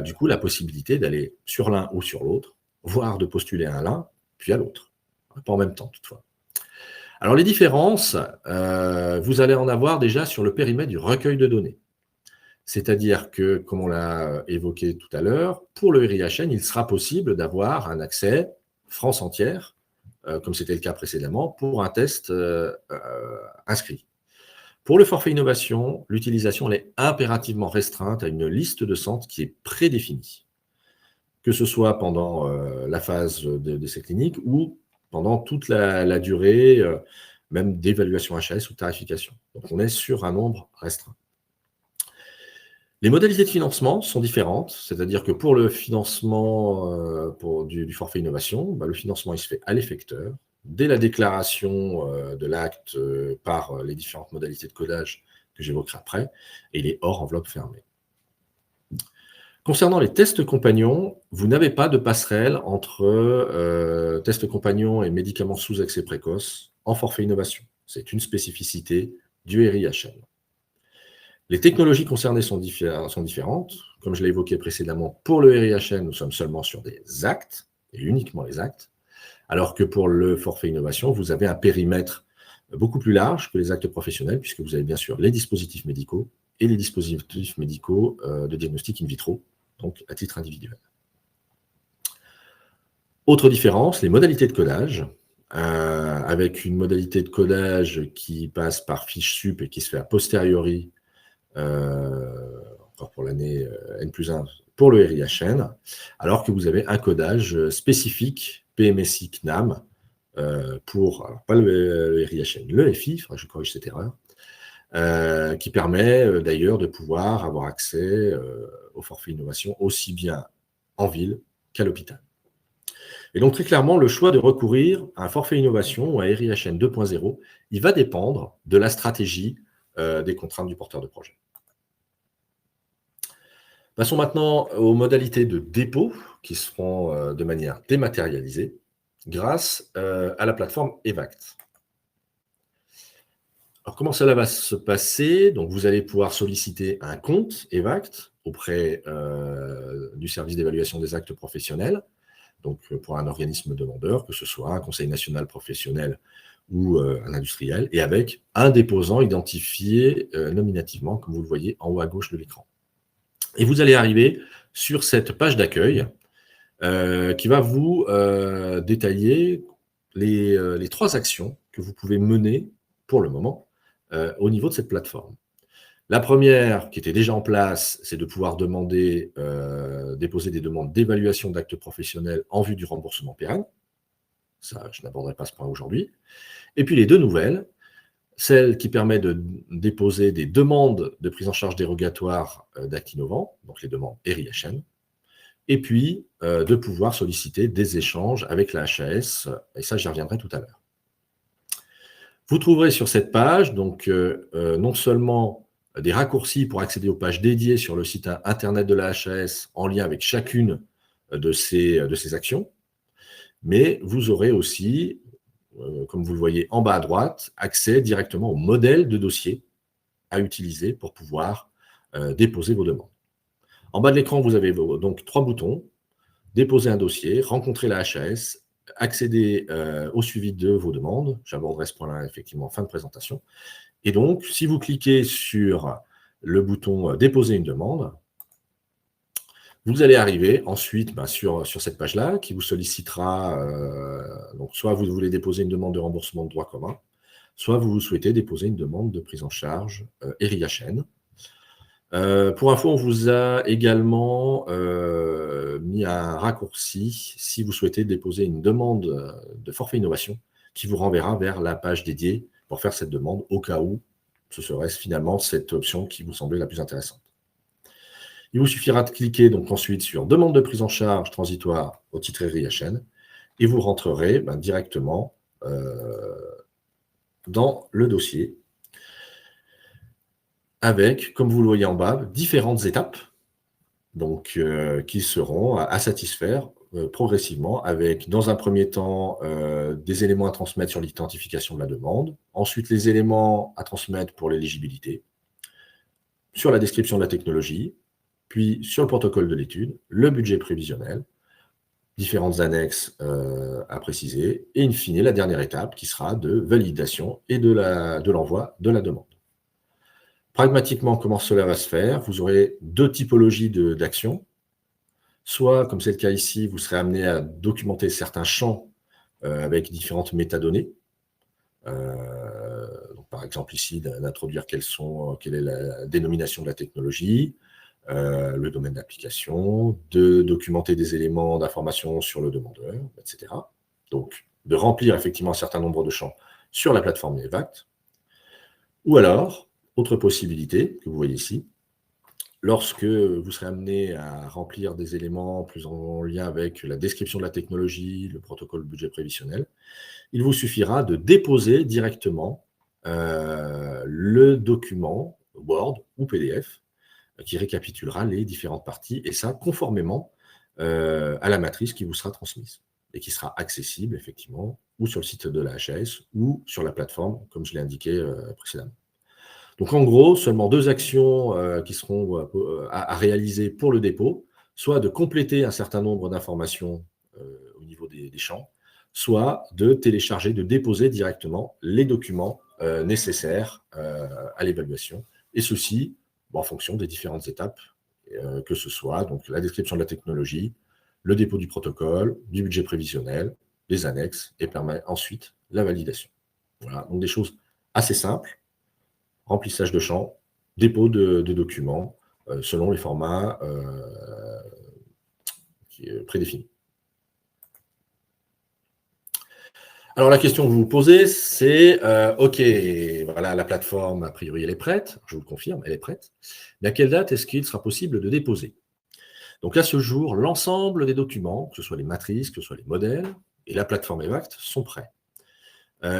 du coup la possibilité d'aller sur l'un ou sur l'autre, voire de postuler à l'un, puis à l'autre. Pas en même temps, toutefois. Alors, les différences, vous allez en avoir déjà sur le périmètre du recueil de données. C'est-à-dire que, comme on l'a évoqué tout à l'heure, pour le RIHN, il sera possible d'avoir un accès France entière, comme c'était le cas précédemment, pour un test inscrit. Pour le forfait innovation, l'utilisation est impérativement restreinte à une liste de centres qui est prédéfinie, que ce soit pendant la phase d'essai clinique ou pendant toute la durée, même d'évaluation HS ou tarification. Donc, on est sur un nombre restreint. Les modalités de financement sont différentes, c'est-à-dire que pour le financement du forfait innovation, le financement il se fait à l'effecteur, dès la déclaration de l'acte par les différentes modalités de codage que j'évoquerai après, et il est hors enveloppe fermée. Concernant les tests compagnons, vous n'avez pas de passerelle entre tests compagnons et médicaments sous accès précoce en forfait innovation. C'est une spécificité du RIHN. Les technologies concernées sont différentes. Comme je l'ai évoqué précédemment, pour le RIHN, nous sommes seulement sur des actes, et uniquement les actes, alors que pour le forfait innovation, vous avez un périmètre beaucoup plus large que les actes professionnels, puisque vous avez bien sûr les dispositifs médicaux et les dispositifs médicaux de diagnostic in vitro, donc à titre individuel. Autre différence, les modalités de codage, avec une modalité de codage qui passe par fiche sup et qui se fait a posteriori encore pour l'année N+1 pour le RIHN, alors que vous avez un codage spécifique PMSI CNAM pour, alors pas le RIHN, le FI, je corrige cette erreur, qui permet d'ailleurs de pouvoir avoir accès au forfait innovation aussi bien en ville qu'à l'hôpital. Et donc très clairement, le choix de recourir à un forfait innovation ou à un RIHN 2.0, il va dépendre de la stratégie des contraintes du porteur de projet. Passons maintenant aux modalités de dépôt qui seront de manière dématérialisée grâce à la plateforme EVACT. Alors, comment cela va se passer? Donc, vous allez pouvoir solliciter un compte EVACT auprès du service d'évaluation des actes professionnels, donc pour un organisme demandeur, que ce soit un conseil national professionnel ou un industriel, et avec un déposant identifié nominativement, comme vous le voyez en haut à gauche de l'écran. Et vous allez arriver sur cette page d'accueil qui va vous détailler les 3 actions que vous pouvez mener pour le moment au niveau de cette plateforme. La première, qui était déjà en place, c'est de pouvoir déposer des demandes d'évaluation d'actes professionnels en vue du remboursement pérenne. Ça, je n'aborderai pas ce point aujourd'hui. Et puis les 2 nouvelles, celle qui permet de déposer des demandes de prise en charge dérogatoire d'actes innovants, donc les demandes RIHN, et puis de pouvoir solliciter des échanges avec la HAS, et ça j'y reviendrai tout à l'heure. Vous trouverez sur cette page donc non seulement des raccourcis pour accéder aux pages dédiées sur le site internet de la HAS en lien avec chacune de ces actions, mais vous aurez aussi, comme vous le voyez en bas à droite, accès directement au modèle de dossier à utiliser pour pouvoir déposer vos demandes. En bas de l'écran, vous avez donc 3 boutons. Déposer un dossier, rencontrer la HAS, accéder au suivi de vos demandes. J'aborderai ce point-là effectivement en fin de présentation. Et donc, si vous cliquez sur le bouton « Déposer une demande », vous allez arriver ensuite sur cette page-là qui vous sollicitera, donc soit vous voulez déposer une demande de remboursement de droit commun, soit vous souhaitez déposer une demande de prise en charge ERIHN. Pour info, on vous a également mis un raccourci si vous souhaitez déposer une demande de forfait innovation qui vous renverra vers la page dédiée pour faire cette demande au cas où ce serait finalement cette option qui vous semblait la plus intéressante. Il vous suffira de cliquer donc ensuite sur « Demande de prise en charge transitoire au titre ERIHN » et vous rentrerez directement dans le dossier avec, comme vous le voyez en bas, différentes étapes donc, qui seront à satisfaire progressivement avec, dans un premier temps, des éléments à transmettre sur l'identification de la demande, ensuite les éléments à transmettre pour l'éligibilité, sur la description de la technologie, puis sur le protocole de l'étude, le budget prévisionnel, différentes annexes à préciser, et in fine, la dernière étape qui sera de validation et de l'envoi de la demande. Pragmatiquement, comment cela va se faire? Vous aurez 2 typologies d'actions. Soit, comme c'est le cas ici, vous serez amené à documenter certains champs avec différentes métadonnées. Donc, par exemple, ici, d'introduire quelle est la dénomination de la technologie, le domaine d'application, de documenter des éléments d'information sur le demandeur, etc. Donc, de remplir effectivement un certain nombre de champs sur la plateforme EVACT. Ou alors, autre possibilité que vous voyez ici, lorsque vous serez amené à remplir des éléments plus en lien avec la description de la technologie, le protocole budget prévisionnel, il vous suffira de déposer directement le document Word ou PDF qui récapitulera les différentes parties, et ça conformément à la matrice qui vous sera transmise et qui sera accessible effectivement ou sur le site de la HAS ou sur la plateforme, comme je l'ai indiqué précédemment. Donc, en gros, seulement 2 actions qui seront à réaliser pour le dépôt, soit de compléter un certain nombre d'informations au niveau des champs, soit de télécharger, de déposer directement les documents nécessaires à l'évaluation, et ceci en fonction des différentes étapes, que ce soit donc la description de la technologie, le dépôt du protocole, du budget prévisionnel, les annexes, et permet ensuite la validation. Voilà, donc des choses assez simples. Remplissage de champs, dépôt de documents selon les formats prédéfinis. Alors, la question que vous vous posez, c'est OK, voilà, la plateforme, a priori, elle est prête. Je vous le confirme, elle est prête. Mais à quelle date est-ce qu'il sera possible de déposer? Donc, à ce jour, l'ensemble des documents, que ce soit les matrices, que ce soit les modèles, et la plateforme EVACT, sont prêts.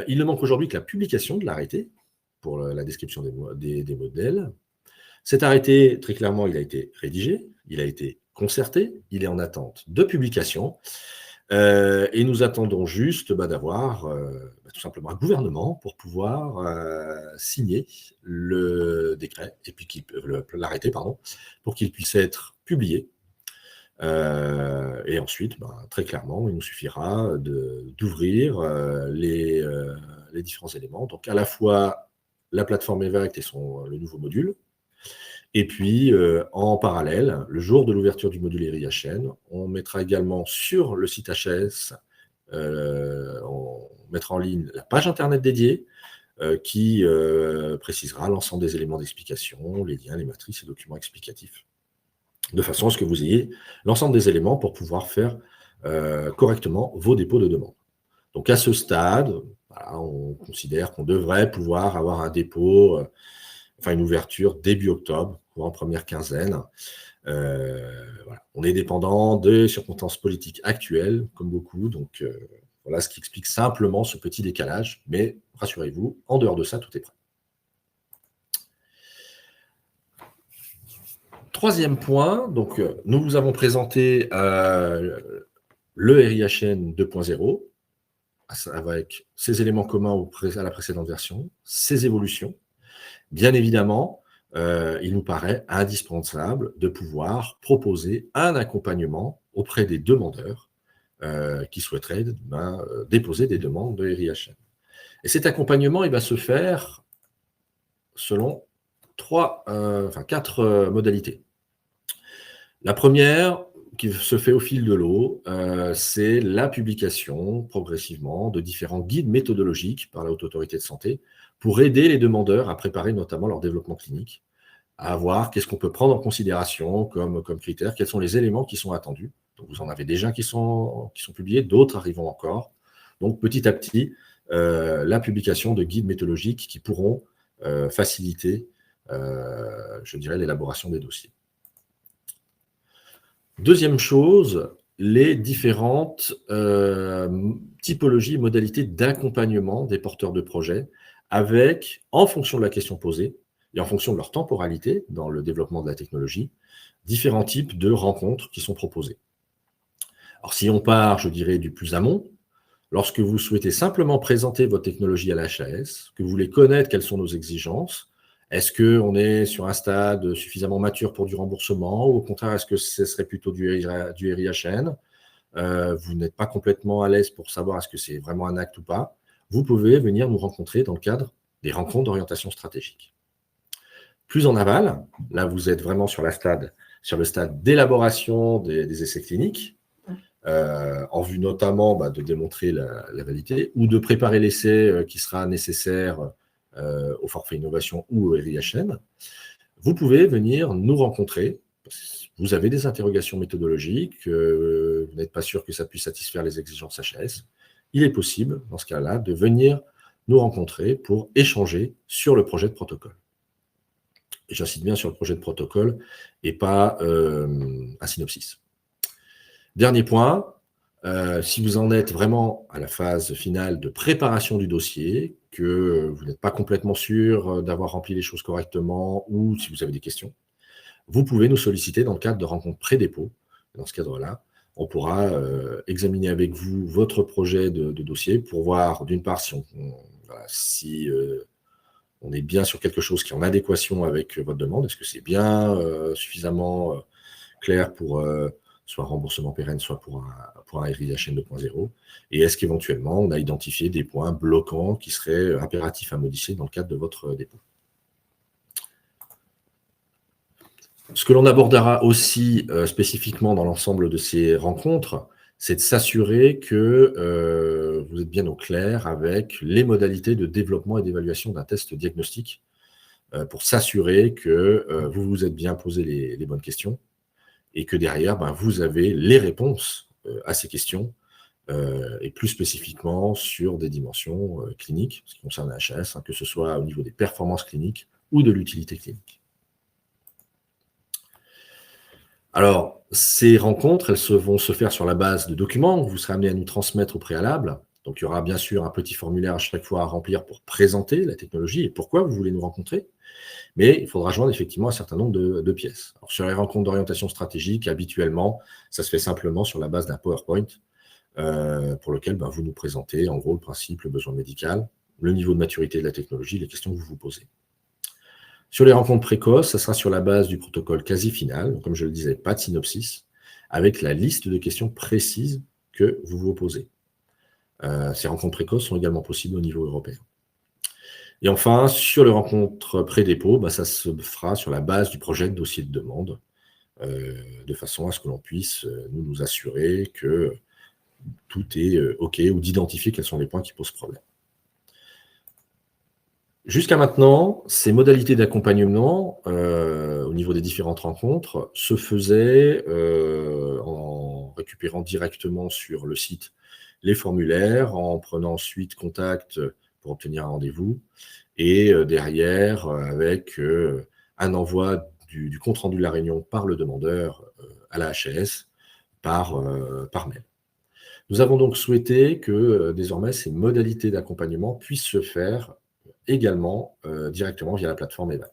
Il ne manque aujourd'hui que la publication de l'arrêté pour la description des modèles. Cet arrêté, très clairement, il a été rédigé, il a été concerté, il est en attente de publication, et nous attendons juste d'avoir tout simplement un gouvernement pour pouvoir signer le décret, et puis l'arrêté, pardon, pour qu'il puisse être publié. Et ensuite, très clairement, il nous suffira d'ouvrir les différents éléments, donc à la fois la plateforme EVACT et le nouveau module. Et puis, en parallèle, le jour de l'ouverture du module ERIHN, on mettra également sur le site HAS, on mettra en ligne la page Internet dédiée qui précisera l'ensemble des éléments d'explication, les liens, les matrices et documents explicatifs, de façon à ce que vous ayez l'ensemble des éléments pour pouvoir faire correctement vos dépôts de demande. Donc, à ce stade, voilà, on considère qu'on devrait pouvoir avoir un dépôt, une ouverture début octobre, en première quinzaine. Voilà. On est dépendant des circonstances politiques actuelles, comme beaucoup, donc voilà ce qui explique simplement ce petit décalage, mais rassurez-vous, en dehors de ça, tout est prêt. Troisième point, donc nous vous avons présenté le ERIHN 2.0, avec ses éléments communs à la précédente version, ses évolutions. Bien évidemment, il nous paraît indispensable de pouvoir proposer un accompagnement auprès des demandeurs qui souhaiteraient déposer des demandes de RIHN. Et cet accompagnement, il va se faire selon quatre modalités. La première, qui se fait au fil de l'eau, c'est la publication progressivement de différents guides méthodologiques par la Haute Autorité de Santé pour aider les demandeurs à préparer notamment leur développement clinique, à voir qu'est-ce qu'on peut prendre en considération comme critères, quels sont les éléments qui sont attendus. Donc, vous en avez déjà qui sont publiés, d'autres arriveront encore. Donc, petit à petit, la publication de guides méthodologiques qui pourront faciliter, je dirais, l'élaboration des dossiers. Deuxième chose, les différentes typologies, modalités d'accompagnement des porteurs de projets avec, en fonction de la question posée et en fonction de leur temporalité dans le développement de la technologie, différents types de rencontres qui sont proposées. Alors, si on part, je dirais, du plus amont, lorsque vous souhaitez simplement présenter votre technologie à la HAS, que vous voulez connaître quelles sont nos exigences, est-ce qu'on est sur un stade suffisamment mature pour du remboursement ou au contraire, est-ce que ce serait plutôt du RIHN? Vous n'êtes pas complètement à l'aise pour savoir est-ce que c'est vraiment un acte ou pas. Vous pouvez venir nous rencontrer dans le cadre des rencontres d'orientation stratégique. Plus en aval, là vous êtes vraiment sur le stade d'élaboration des essais cliniques, en vue notamment de démontrer la validité ou de préparer l'essai qui sera nécessaire au forfait innovation ou au RIHN. Vous pouvez venir nous rencontrer. Vous avez des interrogations méthodologiques, vous n'êtes pas sûr que ça puisse satisfaire les exigences HAS. Il est possible, dans ce cas-là, de venir nous rencontrer pour échanger sur le projet de protocole. Et j'insiste bien sur le projet de protocole et pas un synopsis. Dernier point, si vous en êtes vraiment à la phase finale de préparation du dossier, que vous n'êtes pas complètement sûr d'avoir rempli les choses correctement ou si vous avez des questions, vous pouvez nous solliciter dans le cadre de rencontres pré-dépôt. Dans ce cadre-là, on pourra examiner avec vous votre projet de dossier pour voir, d'une part, si on est bien sur quelque chose qui est en adéquation avec votre demande. Est-ce que c'est bien suffisamment clair pour soit un remboursement pérenne, soit pour un RIHN 2.0? Et est-ce qu'éventuellement, on a identifié des points bloquants qui seraient impératifs à modifier dans le cadre de votre dépôt? Ce que l'on abordera aussi spécifiquement dans l'ensemble de ces rencontres, c'est de s'assurer que vous êtes bien au clair avec les modalités de développement et d'évaluation d'un test diagnostique pour s'assurer que vous vous êtes bien posé les bonnes questions et que derrière, vous avez les réponses à ces questions et plus spécifiquement sur des dimensions cliniques, ce qui concerne la HAS, que ce soit au niveau des performances cliniques ou de l'utilité clinique. Alors, ces rencontres, elles vont se faire sur la base de documents que vous serez amené à nous transmettre au préalable. Donc, il y aura bien sûr un petit formulaire à chaque fois à remplir pour présenter la technologie et pourquoi vous voulez nous rencontrer. Mais il faudra joindre effectivement un certain nombre de pièces. Alors, sur les rencontres d'orientation stratégique, habituellement, ça se fait simplement sur la base d'un PowerPoint pour lequel vous nous présentez en gros le principe, le besoin médical, le niveau de maturité de la technologie, les questions que vous vous posez. Sur les rencontres précoces, ça sera sur la base du protocole quasi final, donc, comme je le disais, pas de synopsis, avec la liste de questions précises que vous vous posez. Ces rencontres précoces sont également possibles au niveau européen. Et enfin, sur les rencontres pré-dépôt, ça se fera sur la base du projet de dossier de demande, de façon à ce que l'on puisse nous assurer que tout est OK ou d'identifier quels sont les points qui posent problème. Jusqu'à maintenant, ces modalités d'accompagnement au niveau des différentes rencontres se faisaient en récupérant directement sur le site les formulaires, en prenant ensuite contact pour obtenir un rendez-vous et derrière avec un envoi du compte-rendu de la réunion par le demandeur à la HAS par mail. Nous avons donc souhaité que désormais ces modalités d'accompagnement puissent se faire également directement via la plateforme Event.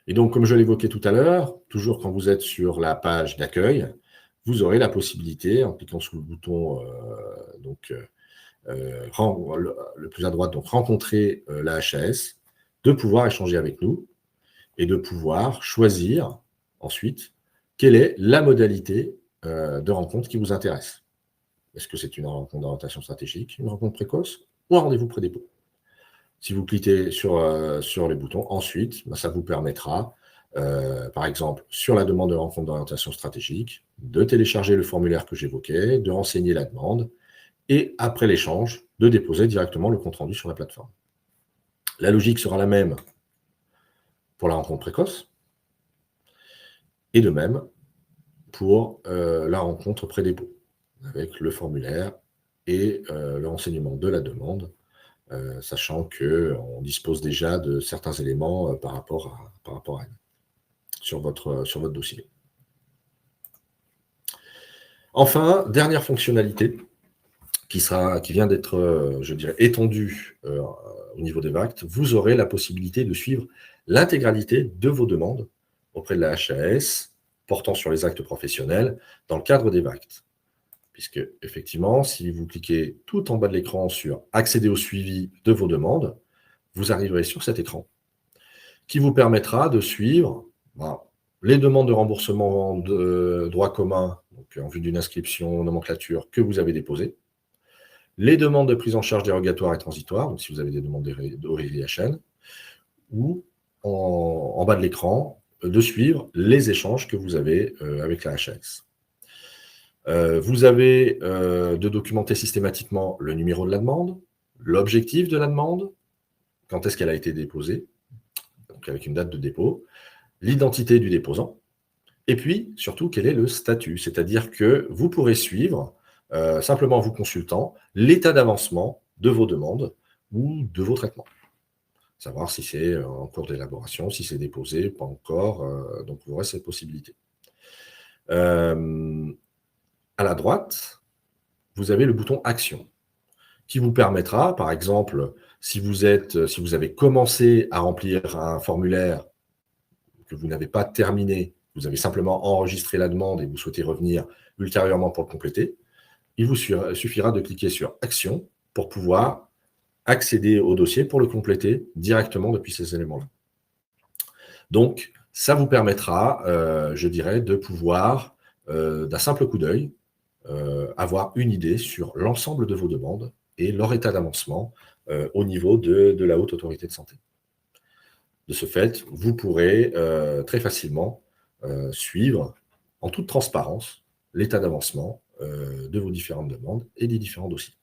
Et donc, comme je l'évoquais tout à l'heure, toujours quand vous êtes sur la page d'accueil, vous aurez la possibilité, en cliquant sur le bouton le plus à droite, donc rencontrer la HAS, de pouvoir échanger avec nous et de pouvoir choisir ensuite quelle est la modalité de rencontre qui vous intéresse. Est-ce que c'est une rencontre d'orientation stratégique, une rencontre précoce ou un rendez-vous pré-dépôt? Si vous cliquez sur les boutons, ensuite, ça vous permettra, par exemple, sur la demande de rencontre d'orientation stratégique, de télécharger le formulaire que j'évoquais, de renseigner la demande, et après l'échange, de déposer directement le compte-rendu sur la plateforme. La logique sera la même pour la rencontre précoce, et de même pour la rencontre pré-dépôt, avec le formulaire et le renseignement de la demande, sachant qu'on dispose déjà de certains éléments par rapport à elle, sur votre dossier. Enfin, dernière fonctionnalité qui vient d'être, je dirais, étendue au niveau des VACT, vous aurez la possibilité de suivre l'intégralité de vos demandes auprès de la HAS portant sur les actes professionnels dans le cadre des VACT. Puisque, effectivement, si vous cliquez tout en bas de l'écran sur « Accéder au suivi de vos demandes », vous arriverez sur cet écran qui vous permettra de suivre les demandes de remboursement de droit commun, donc en vue d'une inscription nomenclature que vous avez déposées, les demandes de prise en charge dérogatoire et transitoire, donc si vous avez des demandes d'ORIHN, ou en bas de l'écran, de suivre les échanges que vous avez avec la HAS. Vous avez de documenter systématiquement le numéro de la demande, l'objectif de la demande, quand est-ce qu'elle a été déposée, donc avec une date de dépôt, l'identité du déposant, et puis surtout quel est le statut, c'est-à-dire que vous pourrez suivre, simplement en vous consultant, l'état d'avancement de vos demandes ou de vos traitements. Savoir si c'est en cours d'élaboration, si c'est déposé, pas encore, donc vous aurez cette possibilité. À la droite, vous avez le bouton « Action » qui vous permettra, par exemple, si vous avez commencé à remplir un formulaire que vous n'avez pas terminé, vous avez simplement enregistré la demande et vous souhaitez revenir ultérieurement pour le compléter, il vous suffira de cliquer sur « Action » pour pouvoir accéder au dossier pour le compléter directement depuis ces éléments-là. Donc, ça vous permettra, je dirais, de pouvoir, d'un simple coup d'œil, avoir une idée sur l'ensemble de vos demandes et leur état d'avancement au niveau de la Haute Autorité de Santé. De ce fait, vous pourrez très facilement suivre en toute transparence l'état d'avancement de vos différentes demandes et des différents dossiers.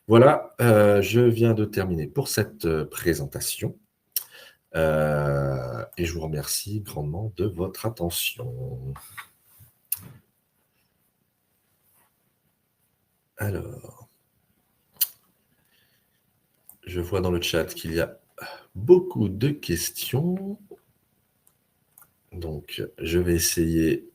Voilà, je viens de terminer pour cette présentation et je vous remercie grandement de votre attention. Alors, je vois dans le chat qu'il y a beaucoup de questions. Donc, je vais essayer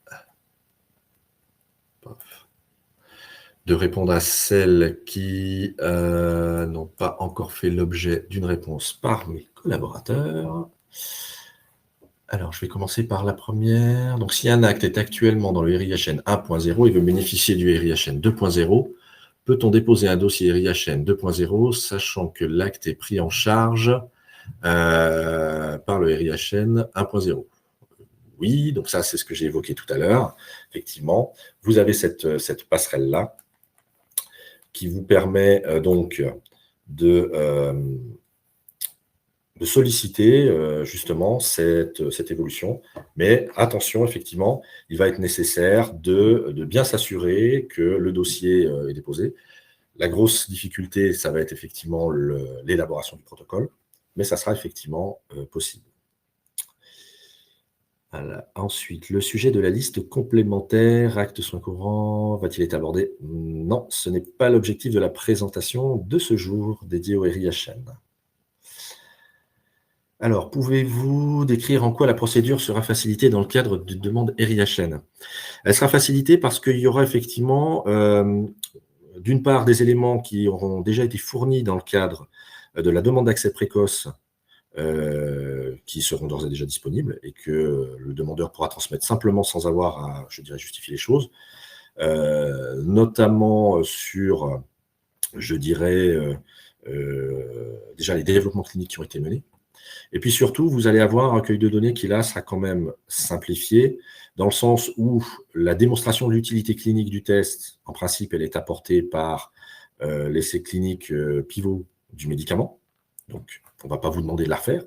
de répondre à celles qui n'ont pas encore fait l'objet d'une réponse par mes collaborateurs. Alors, je vais commencer par la première. Donc, si un acte est actuellement dans le RIHN 1.0 et veut bénéficier du RIHN 2.0, peut-on déposer un dossier RIHN 2.0, sachant que l'acte est pris en charge par le RIHN 1.0? Oui, donc ça, c'est ce que j'ai évoqué tout à l'heure. Effectivement, vous avez cette passerelle-là qui vous permet donc de solliciter justement cette évolution. Mais attention, effectivement, il va être nécessaire de bien s'assurer que le dossier est déposé. La grosse difficulté, ça va être effectivement l'élaboration du protocole, mais ça sera effectivement possible. Alors, ensuite, le sujet de la liste complémentaire, acte soins courants, va-t-il être abordé? Non, ce n'est pas l'objectif de la présentation de ce jour dédié au RIHN. Alors, pouvez-vous décrire en quoi la procédure sera facilitée dans le cadre de demande RIHN? Elle sera facilitée parce qu'il y aura effectivement, d'une part, des éléments qui auront déjà été fournis dans le cadre de la demande d'accès précoce qui seront d'ores et déjà disponibles et que le demandeur pourra transmettre simplement sans avoir à, je dirais, justifier les choses, notamment sur, je dirais, déjà les développements cliniques qui ont été menés, Et puis surtout, vous allez avoir un recueil de données qui, là, sera quand même simplifié, dans le sens où la démonstration de l'utilité clinique du test, en principe, elle est apportée par l'essai clinique pivot du médicament. Donc, on ne va pas vous demander de la refaire.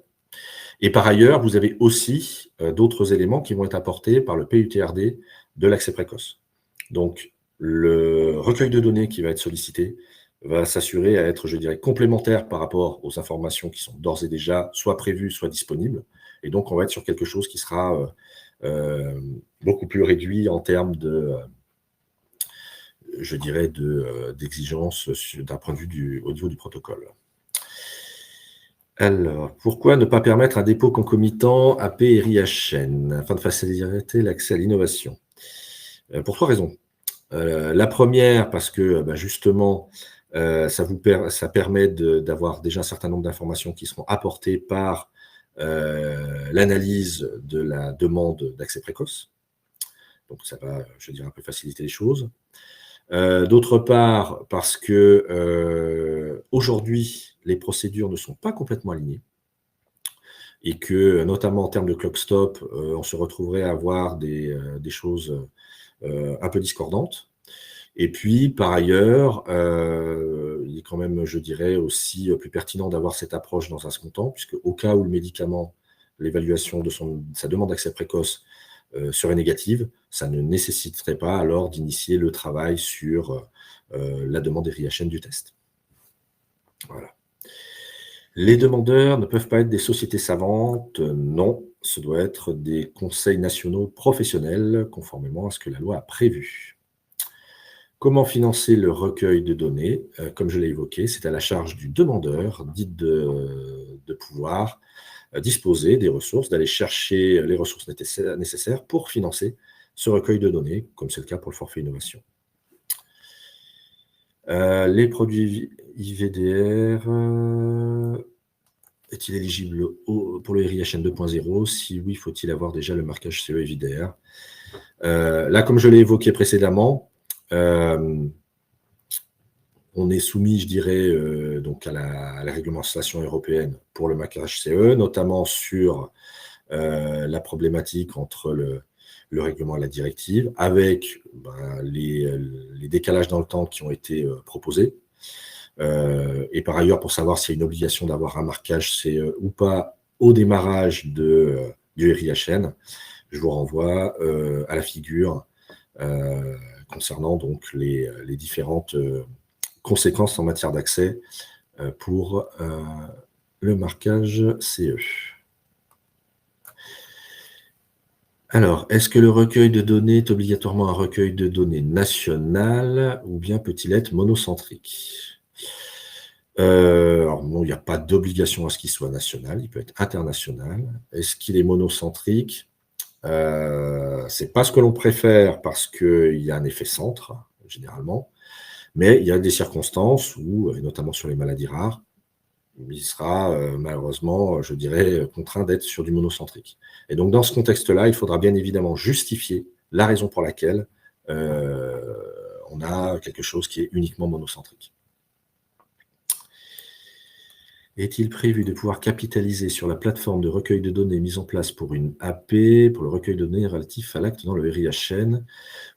Et par ailleurs, vous avez aussi d'autres éléments qui vont être apportés par le PUTRD de l'accès précoce. Donc, le recueil de données qui va être sollicité va s'assurer à être, je dirais, complémentaire par rapport aux informations qui sont d'ores et déjà soit prévues, soit disponibles. Et donc, on va être sur quelque chose qui sera beaucoup plus réduit en termes de, je dirais, d'exigence d'un point de vue au niveau du protocole. Alors, pourquoi ne pas permettre un dépôt concomitant AP et RIHN afin de faciliter l'accès à l'innovation? Pour 3 raisons. La première, parce que justement, ça permet d'avoir déjà un certain nombre d'informations qui seront apportées par l'analyse de la demande d'accès précoce. Donc, ça va, je dirais, un peu faciliter les choses. D'autre part, parce que aujourd'hui, les procédures ne sont pas complètement alignées et que, notamment en termes de clock stop, on se retrouverait à avoir des choses un peu discordantes. Et puis, par ailleurs, il est quand même, je dirais, aussi plus pertinent d'avoir cette approche dans un second temps, puisque au cas où le médicament, l'évaluation de sa demande d'accès précoce serait négative, ça ne nécessiterait pas alors d'initier le travail sur la demande RIHN du test. Voilà. Les demandeurs ne peuvent pas être des sociétés savantes, non, ce doit être des conseils nationaux professionnels, conformément à ce que la loi a prévu. Comment financer le recueil de données? Comme je l'ai évoqué, c'est à la charge du demandeur, dit de pouvoir disposer des ressources, d'aller chercher les ressources nécessaires pour financer ce recueil de données, comme c'est le cas pour le forfait innovation. Les produits IVDR, est-il éligible pour le RIHN 2.0? Si oui, faut-il avoir déjà le marquage CE IVDR? Là, comme je l'ai évoqué précédemment, on est soumis, je dirais, donc à la réglementation européenne pour le marquage CE, notamment sur la problématique entre le règlement et la directive, avec les décalages dans le temps qui ont été proposés. Et par ailleurs, pour savoir s'il y a une obligation d'avoir un marquage CE ou pas au démarrage du RIHN, je vous renvoie à la figure concernant donc les différentes conséquences en matière d'accès pour le marquage CE. Alors, est-ce que le recueil de données est obligatoirement un recueil de données national ou bien peut-il être monocentrique? Alors non, il n'y a pas d'obligation à ce qu'il soit national, il peut être international. Est-ce qu'il est monocentrique? C'est pas ce que l'on préfère parce qu'il y a un effet centre, généralement, mais il y a des circonstances où, notamment sur les maladies rares, il sera malheureusement, je dirais, contraint d'être sur du monocentrique. Et donc, dans ce contexte-là, il faudra bien évidemment justifier la raison pour laquelle on a quelque chose qui est uniquement monocentrique. Est-il prévu de pouvoir capitaliser sur la plateforme de recueil de données mise en place pour une AP, pour le recueil de données relatif à l'acte dans le RIHN,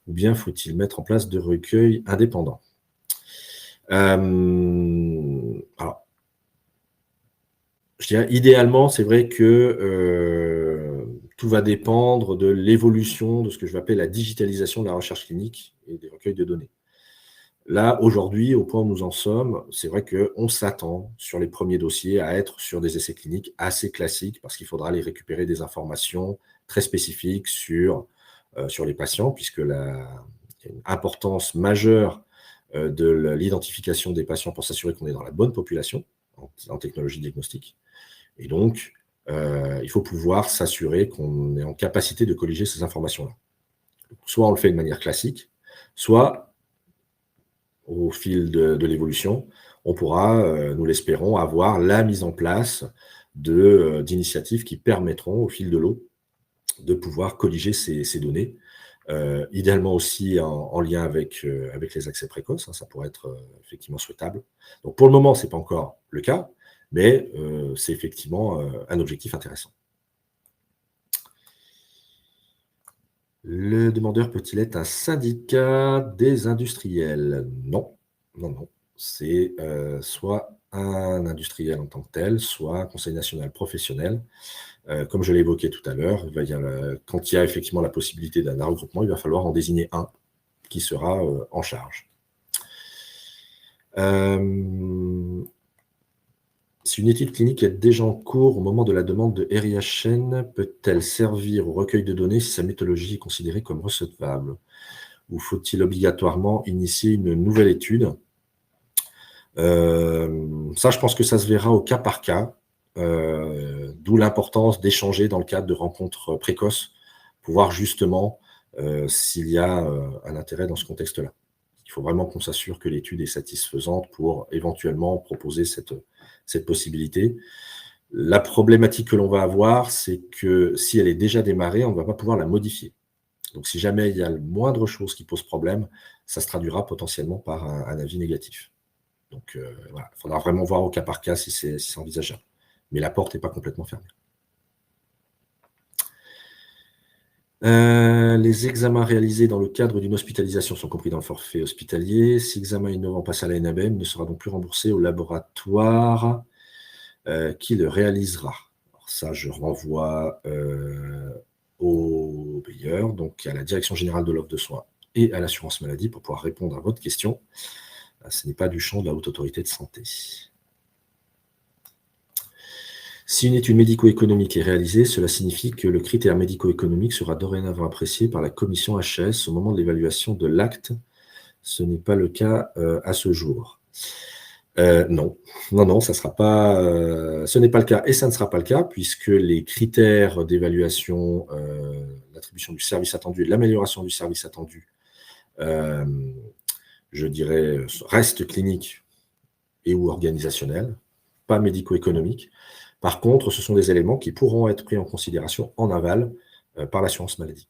ou bien faut-il mettre en place de recueils indépendants? Alors, je dirais, idéalement, c'est vrai que tout va dépendre de l'évolution de ce que je vais appeler la digitalisation de la recherche clinique et des recueils de données. Là, aujourd'hui, au point où nous en sommes, c'est vrai qu'on s'attend sur les premiers dossiers à être sur des essais cliniques assez classiques parce qu'il faudra aller récupérer des informations très spécifiques sur les patients, puisque il y a une importance majeure de l'identification des patients pour s'assurer qu'on est dans la bonne population en technologie diagnostique. Et donc, il faut pouvoir s'assurer qu'on est en capacité de colliger ces informations-là. Soit on le fait de manière classique, soit au fil de l'évolution, on pourra, nous l'espérons, avoir la mise en place d'initiatives qui permettront, au fil de l'eau, de pouvoir colliger ces données, idéalement aussi en lien avec les accès précoces, hein, ça pourrait être effectivement souhaitable. Donc pour le moment, ce n'est pas encore le cas, Mais c'est effectivement un objectif intéressant. Le demandeur peut-il être un syndicat des industriels? Non, non, non. C'est soit un industriel en tant que tel, soit un conseil national professionnel. Comme je l'ai évoqué tout à l'heure, quand il y a effectivement la possibilité d'un regroupement, il va falloir en désigner un qui sera en charge. Si une étude clinique est déjà en cours au moment de la demande de RIHN, peut-elle servir au recueil de données si sa méthodologie est considérée comme recevable? Ou faut-il obligatoirement initier une nouvelle étude? Ça, je pense que ça se verra au cas par cas, d'où l'importance d'échanger dans le cadre de rencontres précoces pour voir justement s'il y a un intérêt dans ce contexte-là. Il faut vraiment qu'on s'assure que l'étude est satisfaisante pour éventuellement proposer cette possibilité. La problématique que l'on va avoir, c'est que si elle est déjà démarrée, on ne va pas pouvoir la modifier. Donc, si jamais il y a le moindre chose qui pose problème, ça se traduira potentiellement par un avis négatif. Donc, voilà, il faudra vraiment voir au cas par cas si c'est envisageable. Mais la porte n'est pas complètement fermée. Les examens réalisés dans le cadre d'une hospitalisation sont compris dans le forfait hospitalier. Si l'examen innovant passe à l'ANABM, il ne sera donc plus remboursé au laboratoire qui le réalisera. Alors ça, je renvoie au payeur, donc à la Direction générale de l'offre de soins et à l'assurance maladie pour pouvoir répondre à votre question. Ce n'est pas du champ de la Haute Autorité de Santé. Si une étude médico-économique est réalisée, cela signifie que le critère médico-économique sera dorénavant apprécié par la commission HS au moment de l'évaluation de l'acte. Ce n'est pas le cas à ce jour. Non, ça sera pas, ce n'est pas le cas et ça ne sera pas le cas puisque les critères d'évaluation, l'attribution du service attendu et de l'amélioration du service attendu, je dirais, restent cliniques et ou organisationnels, pas médico-économiques. Par contre, ce sont des éléments qui pourront être pris en considération en aval par l'assurance maladie.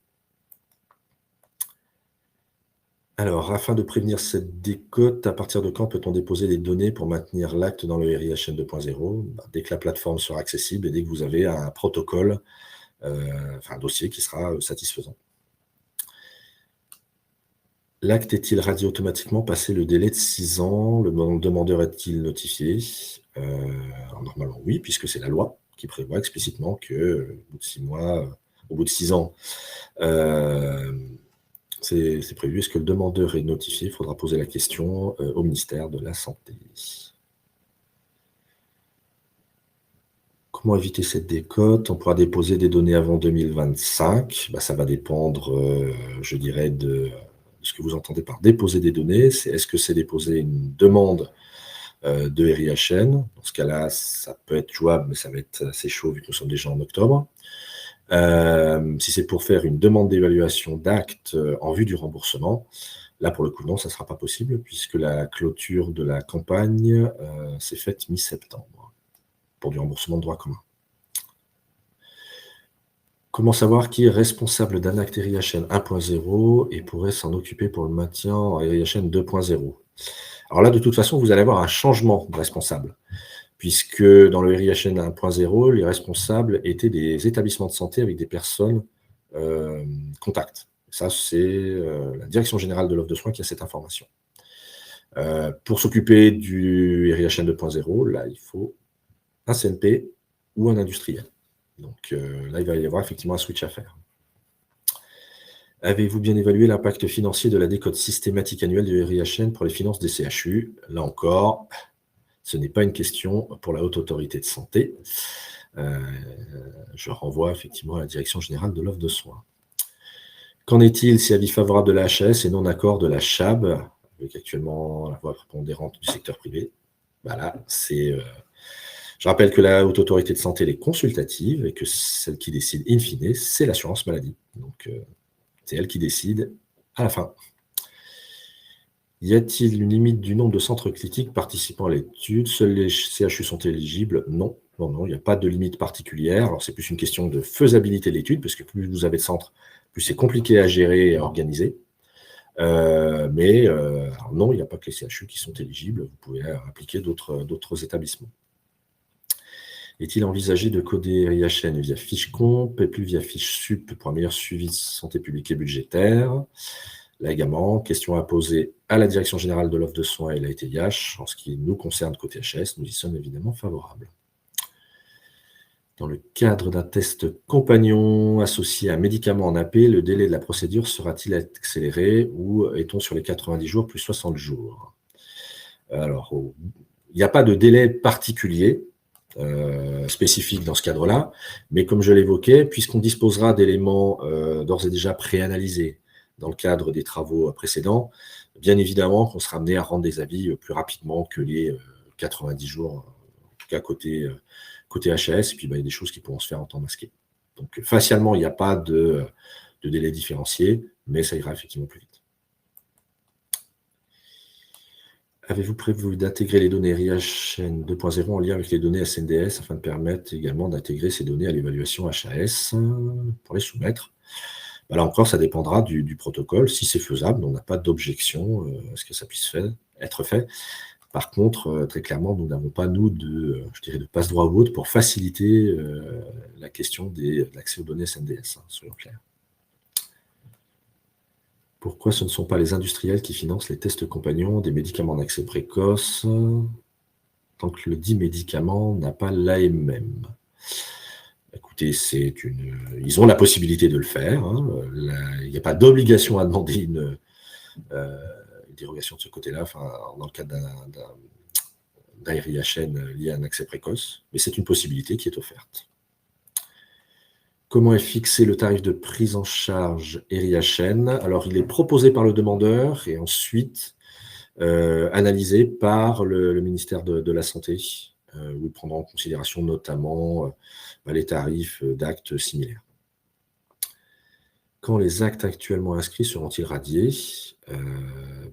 Alors, afin de prévenir cette décote, à partir de quand peut-on déposer des données pour maintenir l'acte dans le RIHN 2.0? Dès que la plateforme sera accessible et dès que vous avez un protocole, un dossier qui sera satisfaisant. L'acte est-il radié automatiquement passé le délai de 6 ans? Le demandeur est-il notifié? Normalement, oui, puisque c'est la loi qui prévoit explicitement qu'au bout de 6 mois, au bout de 6 ans, c'est prévu. Est-ce que le demandeur est notifié? Il faudra poser la question au ministère de la Santé. Comment éviter cette décote? On pourra déposer des données avant 2025. Ça va dépendre, je dirais, de ce que vous entendez par déposer des données. Est-ce que c'est déposer une demande de RIHN? Dans ce cas-là, ça peut être jouable, mais ça va être assez chaud vu que nous sommes déjà en octobre. Si c'est pour faire une demande d'évaluation d'acte en vue du remboursement, là, pour le coup, non, ça ne sera pas possible puisque la clôture de la campagne s'est faite mi-septembre pour du remboursement de droit commun. Comment savoir qui est responsable d'un acte RIHN 1.0 et pourrait s'en occuper pour le maintien en RIHN 2.0? Alors là, de toute façon, vous allez avoir un changement de responsable, puisque dans le RIHN 1.0, les responsables étaient des établissements de santé avec des personnes contacts. Ça, c'est la Direction générale de l'offre de soins qui a cette information. Pour s'occuper du RIHN 2.0, là, il faut un CNP ou un industriel. Donc là, il va y avoir effectivement un switch à faire. Avez-vous bien évalué l'impact financier de la décote systématique annuelle du RIHN pour les finances des CHU? Là encore, ce n'est pas une question pour la Haute Autorité de Santé. Je renvoie effectivement à la Direction générale de l'offre de soins. Qu'en est-il si avis favorable de la HAS et non accord de la CHAB, avec actuellement la voix prépondérante du secteur privé? Là, c'est... Je rappelle que la Haute Autorité de Santé elle est consultative et que celle qui décide in fine, c'est l'assurance maladie. Donc, c'est elle qui décide à la fin. Y a-t-il une limite du nombre de centres critiques participant à l'étude? Seuls les CHU sont éligibles? Non, il n'y a pas de limite particulière. Alors, c'est plus une question de faisabilité de l'étude, parce que plus vous avez de centres, plus c'est compliqué à gérer et à organiser. Alors non, il n'y a pas que les CHU qui sont éligibles. Vous pouvez appliquer d'autres établissements. Est-il envisagé de coder RIHN via fiche comp et plus via fiche sup pour un meilleur suivi de santé publique et budgétaire? Là également, question à poser à la Direction générale de l'offre de soins et la ETIH. En ce qui nous concerne côté HS, nous y sommes évidemment favorables. Dans le cadre d'un test compagnon associé à un médicament en AP, le délai de la procédure sera-t-il accéléré ou est-on sur les 90 jours plus 60 jours? Alors, il n'y a pas de délai particulier spécifique dans ce cadre-là, mais comme je l'évoquais, puisqu'on disposera d'éléments d'ores et déjà préanalysés dans le cadre des travaux précédents, bien évidemment qu'on sera amené à rendre des avis plus rapidement que les 90 jours, en tout cas côté HAS, et puis il y a des choses qui pourront se faire en temps masqué. Donc facialement, il n'y a pas de délai différencié, mais ça ira effectivement plus vite. Avez-vous prévu d'intégrer les données RIHN 2.0 en lien avec les données SNDS afin de permettre également d'intégrer ces données à l'évaluation HAS pour les soumettre? Là encore, ça dépendra du protocole. Si c'est faisable, on n'a pas d'objection à ce que ça puisse être fait. Par contre, très clairement, nous n'avons pas, nous, de passe-droit ou autre pour faciliter la question de l'accès aux données SNDS, soyons clairs. Pourquoi ce ne sont pas les industriels qui financent les tests compagnons des médicaments en accès précoce tant que le dit médicament n'a pas l'AMM? Écoutez, ils ont la possibilité de le faire. Il n'y a pas d'obligation à demander une dérogation de ce côté-là, dans le cadre d'un RIHN lié à un accès précoce, mais c'est une possibilité qui est offerte. Comment est fixé le tarif de prise en charge RIHN? Alors, il est proposé par le demandeur et ensuite analysé par le ministère de la Santé, où ils prendront en considération notamment les tarifs d'actes similaires. Quand les actes actuellement inscrits seront-ils radiés?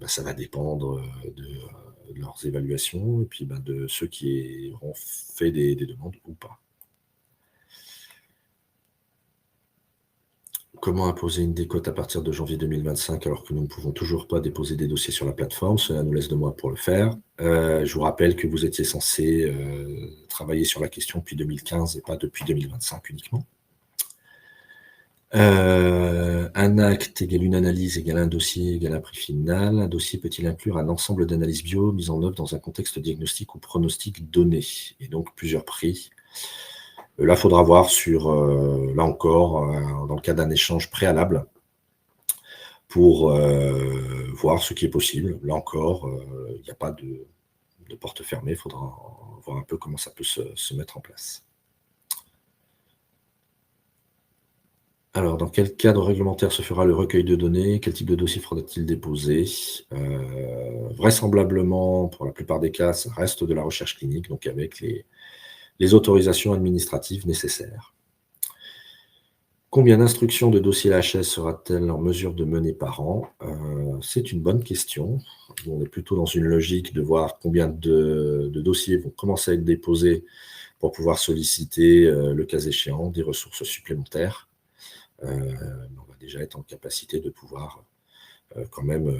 Ça va dépendre de leurs évaluations et puis de ceux qui auront fait des demandes ou pas. Comment imposer une décote à partir de janvier 2025 alors que nous ne pouvons toujours pas déposer des dossiers sur la plateforme? Cela nous laisse 2 mois pour le faire. Je vous rappelle que vous étiez censé travailler sur la question depuis 2015 et pas depuis 2025 uniquement. Un acte égale une analyse égale un dossier égale un prix final. Un dossier peut-il inclure un ensemble d'analyses bio mises en œuvre dans un contexte diagnostique ou pronostic donné, et donc plusieurs prix? Là, il faudra voir là encore, dans le cas d'un échange préalable, pour voir ce qui est possible. Là encore, il n'y a pas de porte fermée, il faudra voir un peu comment ça peut se mettre en place. Alors, dans quel cadre réglementaire se fera le recueil de données? Quel type de dossier faudra-t-il déposer? Vraisemblablement, pour la plupart des cas, ça reste de la recherche clinique, donc avec les autorisations administratives nécessaires. Combien d'instructions de dossiers HS sera-t-elle en mesure de mener par an? C'est une bonne question. On est plutôt dans une logique de voir combien de dossiers vont commencer à être déposés pour pouvoir solliciter, le cas échéant, des ressources supplémentaires. On va déjà être en capacité de pouvoir quand même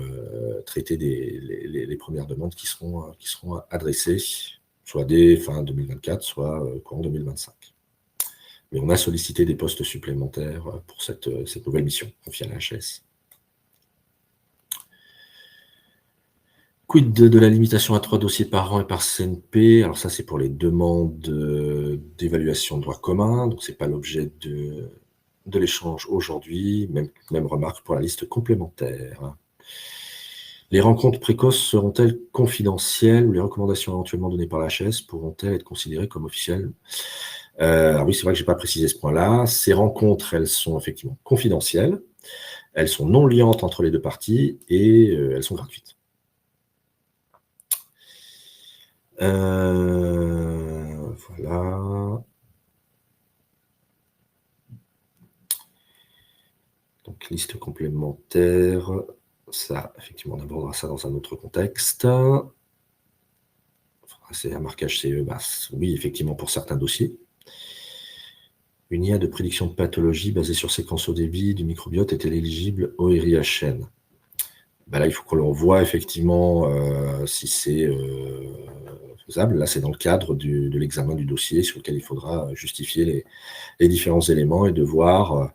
traiter les premières demandes qui seront adressées, soit dès fin 2024, soit courant 2025. Mais on a sollicité des postes supplémentaires pour cette nouvelle mission confiée à la HS. Quid de la limitation à 3 dossiers par an et par CNP? Alors ça, c'est pour les demandes d'évaluation de droit commun, donc ce n'est pas l'objet de l'échange aujourd'hui, même remarque pour la liste complémentaire. Les rencontres précoces seront-elles confidentielles ou les recommandations éventuellement données par la HS pourront-elles être considérées comme officielles? Alors oui, c'est vrai que je n'ai pas précisé ce point-là. Ces rencontres, elles sont effectivement confidentielles, elles sont non liantes entre les deux parties et elles sont gratuites. Voilà. Donc, liste complémentaire, ça, effectivement, on abordera ça dans un autre contexte. C'est un marquage CE, oui, effectivement, pour certains dossiers. Une IA de prédiction de pathologie basée sur séquence au débit du microbiote est-elle éligible au RIHN? Là, il faut que l'on voit effectivement si c'est faisable. Là, c'est dans le cadre de l'examen du dossier sur lequel il faudra justifier les différents éléments et de voir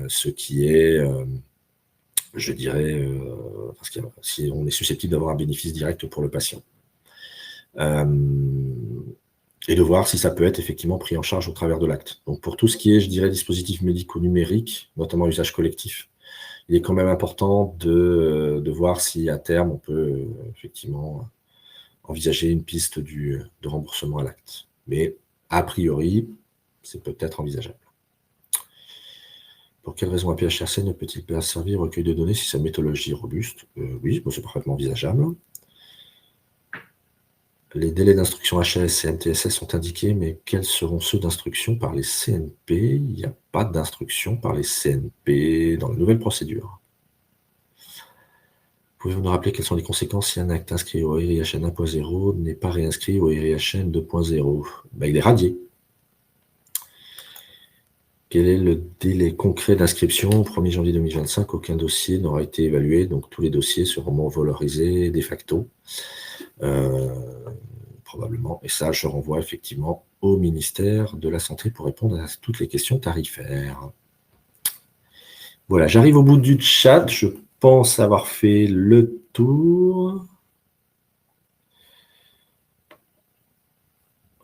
ce qui est, je dirais, parce que si on est susceptible d'avoir un bénéfice direct pour le patient. Et de voir si ça peut être effectivement pris en charge au travers de l'acte. Donc pour tout ce qui est, je dirais, dispositifs médicaux numériques, notamment usage collectif, il est quand même important de voir si à terme on peut effectivement envisager une piste de remboursement à l'acte. Mais a priori, c'est peut-être envisageable. Pour quelle raison un PHRC ne peut-il pas servir au recueil de données si sa méthodologie est robuste? Oui, c'est parfaitement envisageable. Les délais d'instruction HAS et MTSS sont indiqués, mais quels seront ceux d'instruction par les CNP? Il n'y a pas d'instruction par les CNP dans la nouvelle procédure. Pouvez-vous nous rappeler quelles sont les conséquences si un acte inscrit au RIHN 1.0 n'est pas réinscrit au RIHN 2.0? Il est radié. Quel est le délai concret d'inscription? Au 1er janvier 2025, aucun dossier n'aura été évalué, donc tous les dossiers seront valorisés de facto. Probablement, et ça, je renvoie effectivement au ministère de la Santé pour répondre à toutes les questions tarifaires. Voilà, j'arrive au bout du chat, je pense avoir fait le tour.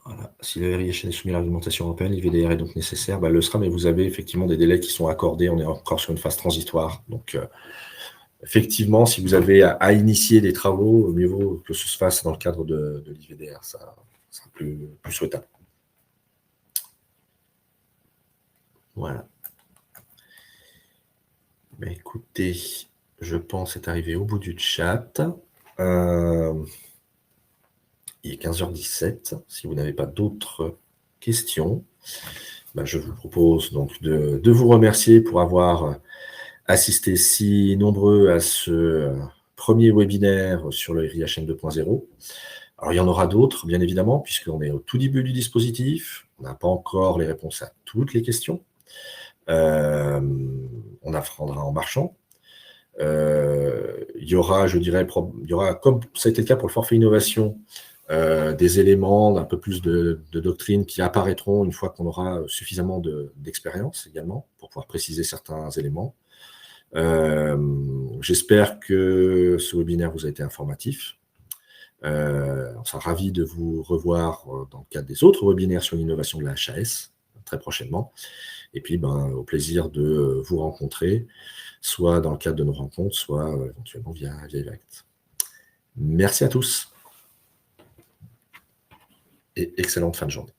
Voilà. Si le RIHN est soumis à l'argumentation européenne, l'IVDR est donc nécessaire, le sera, mais vous avez effectivement des délais qui sont accordés, on est encore sur une phase transitoire, donc effectivement, si vous avez à initier des travaux, mieux vaut que ce se fasse dans le cadre de l'IVDR, ça sera plus souhaitable. Voilà. Écoutez, je pense être arrivé au bout du chat. Il est 15h17. Si vous n'avez pas d'autres questions, je vous propose donc de vous remercier pour avoir assisté si nombreux à ce premier webinaire sur le RIHN 2.0. Alors, il y en aura d'autres, bien évidemment, puisqu'on est au tout début du dispositif. On n'a pas encore les réponses à toutes les questions. On apprendra en marchant. Il y aura, je dirais, comme ça a été le cas pour le forfait innovation, des éléments d'un peu plus de doctrine qui apparaîtront une fois qu'on aura suffisamment d'expérience également pour pouvoir préciser certains éléments. J'espère que ce webinaire vous a été informatif. On sera ravis de vous revoir dans le cadre des autres webinaires sur l'innovation de la HAS très prochainement. Et puis, au plaisir de vous rencontrer, soit dans le cadre de nos rencontres, soit éventuellement via Everact. Merci à tous et excellente fin de journée.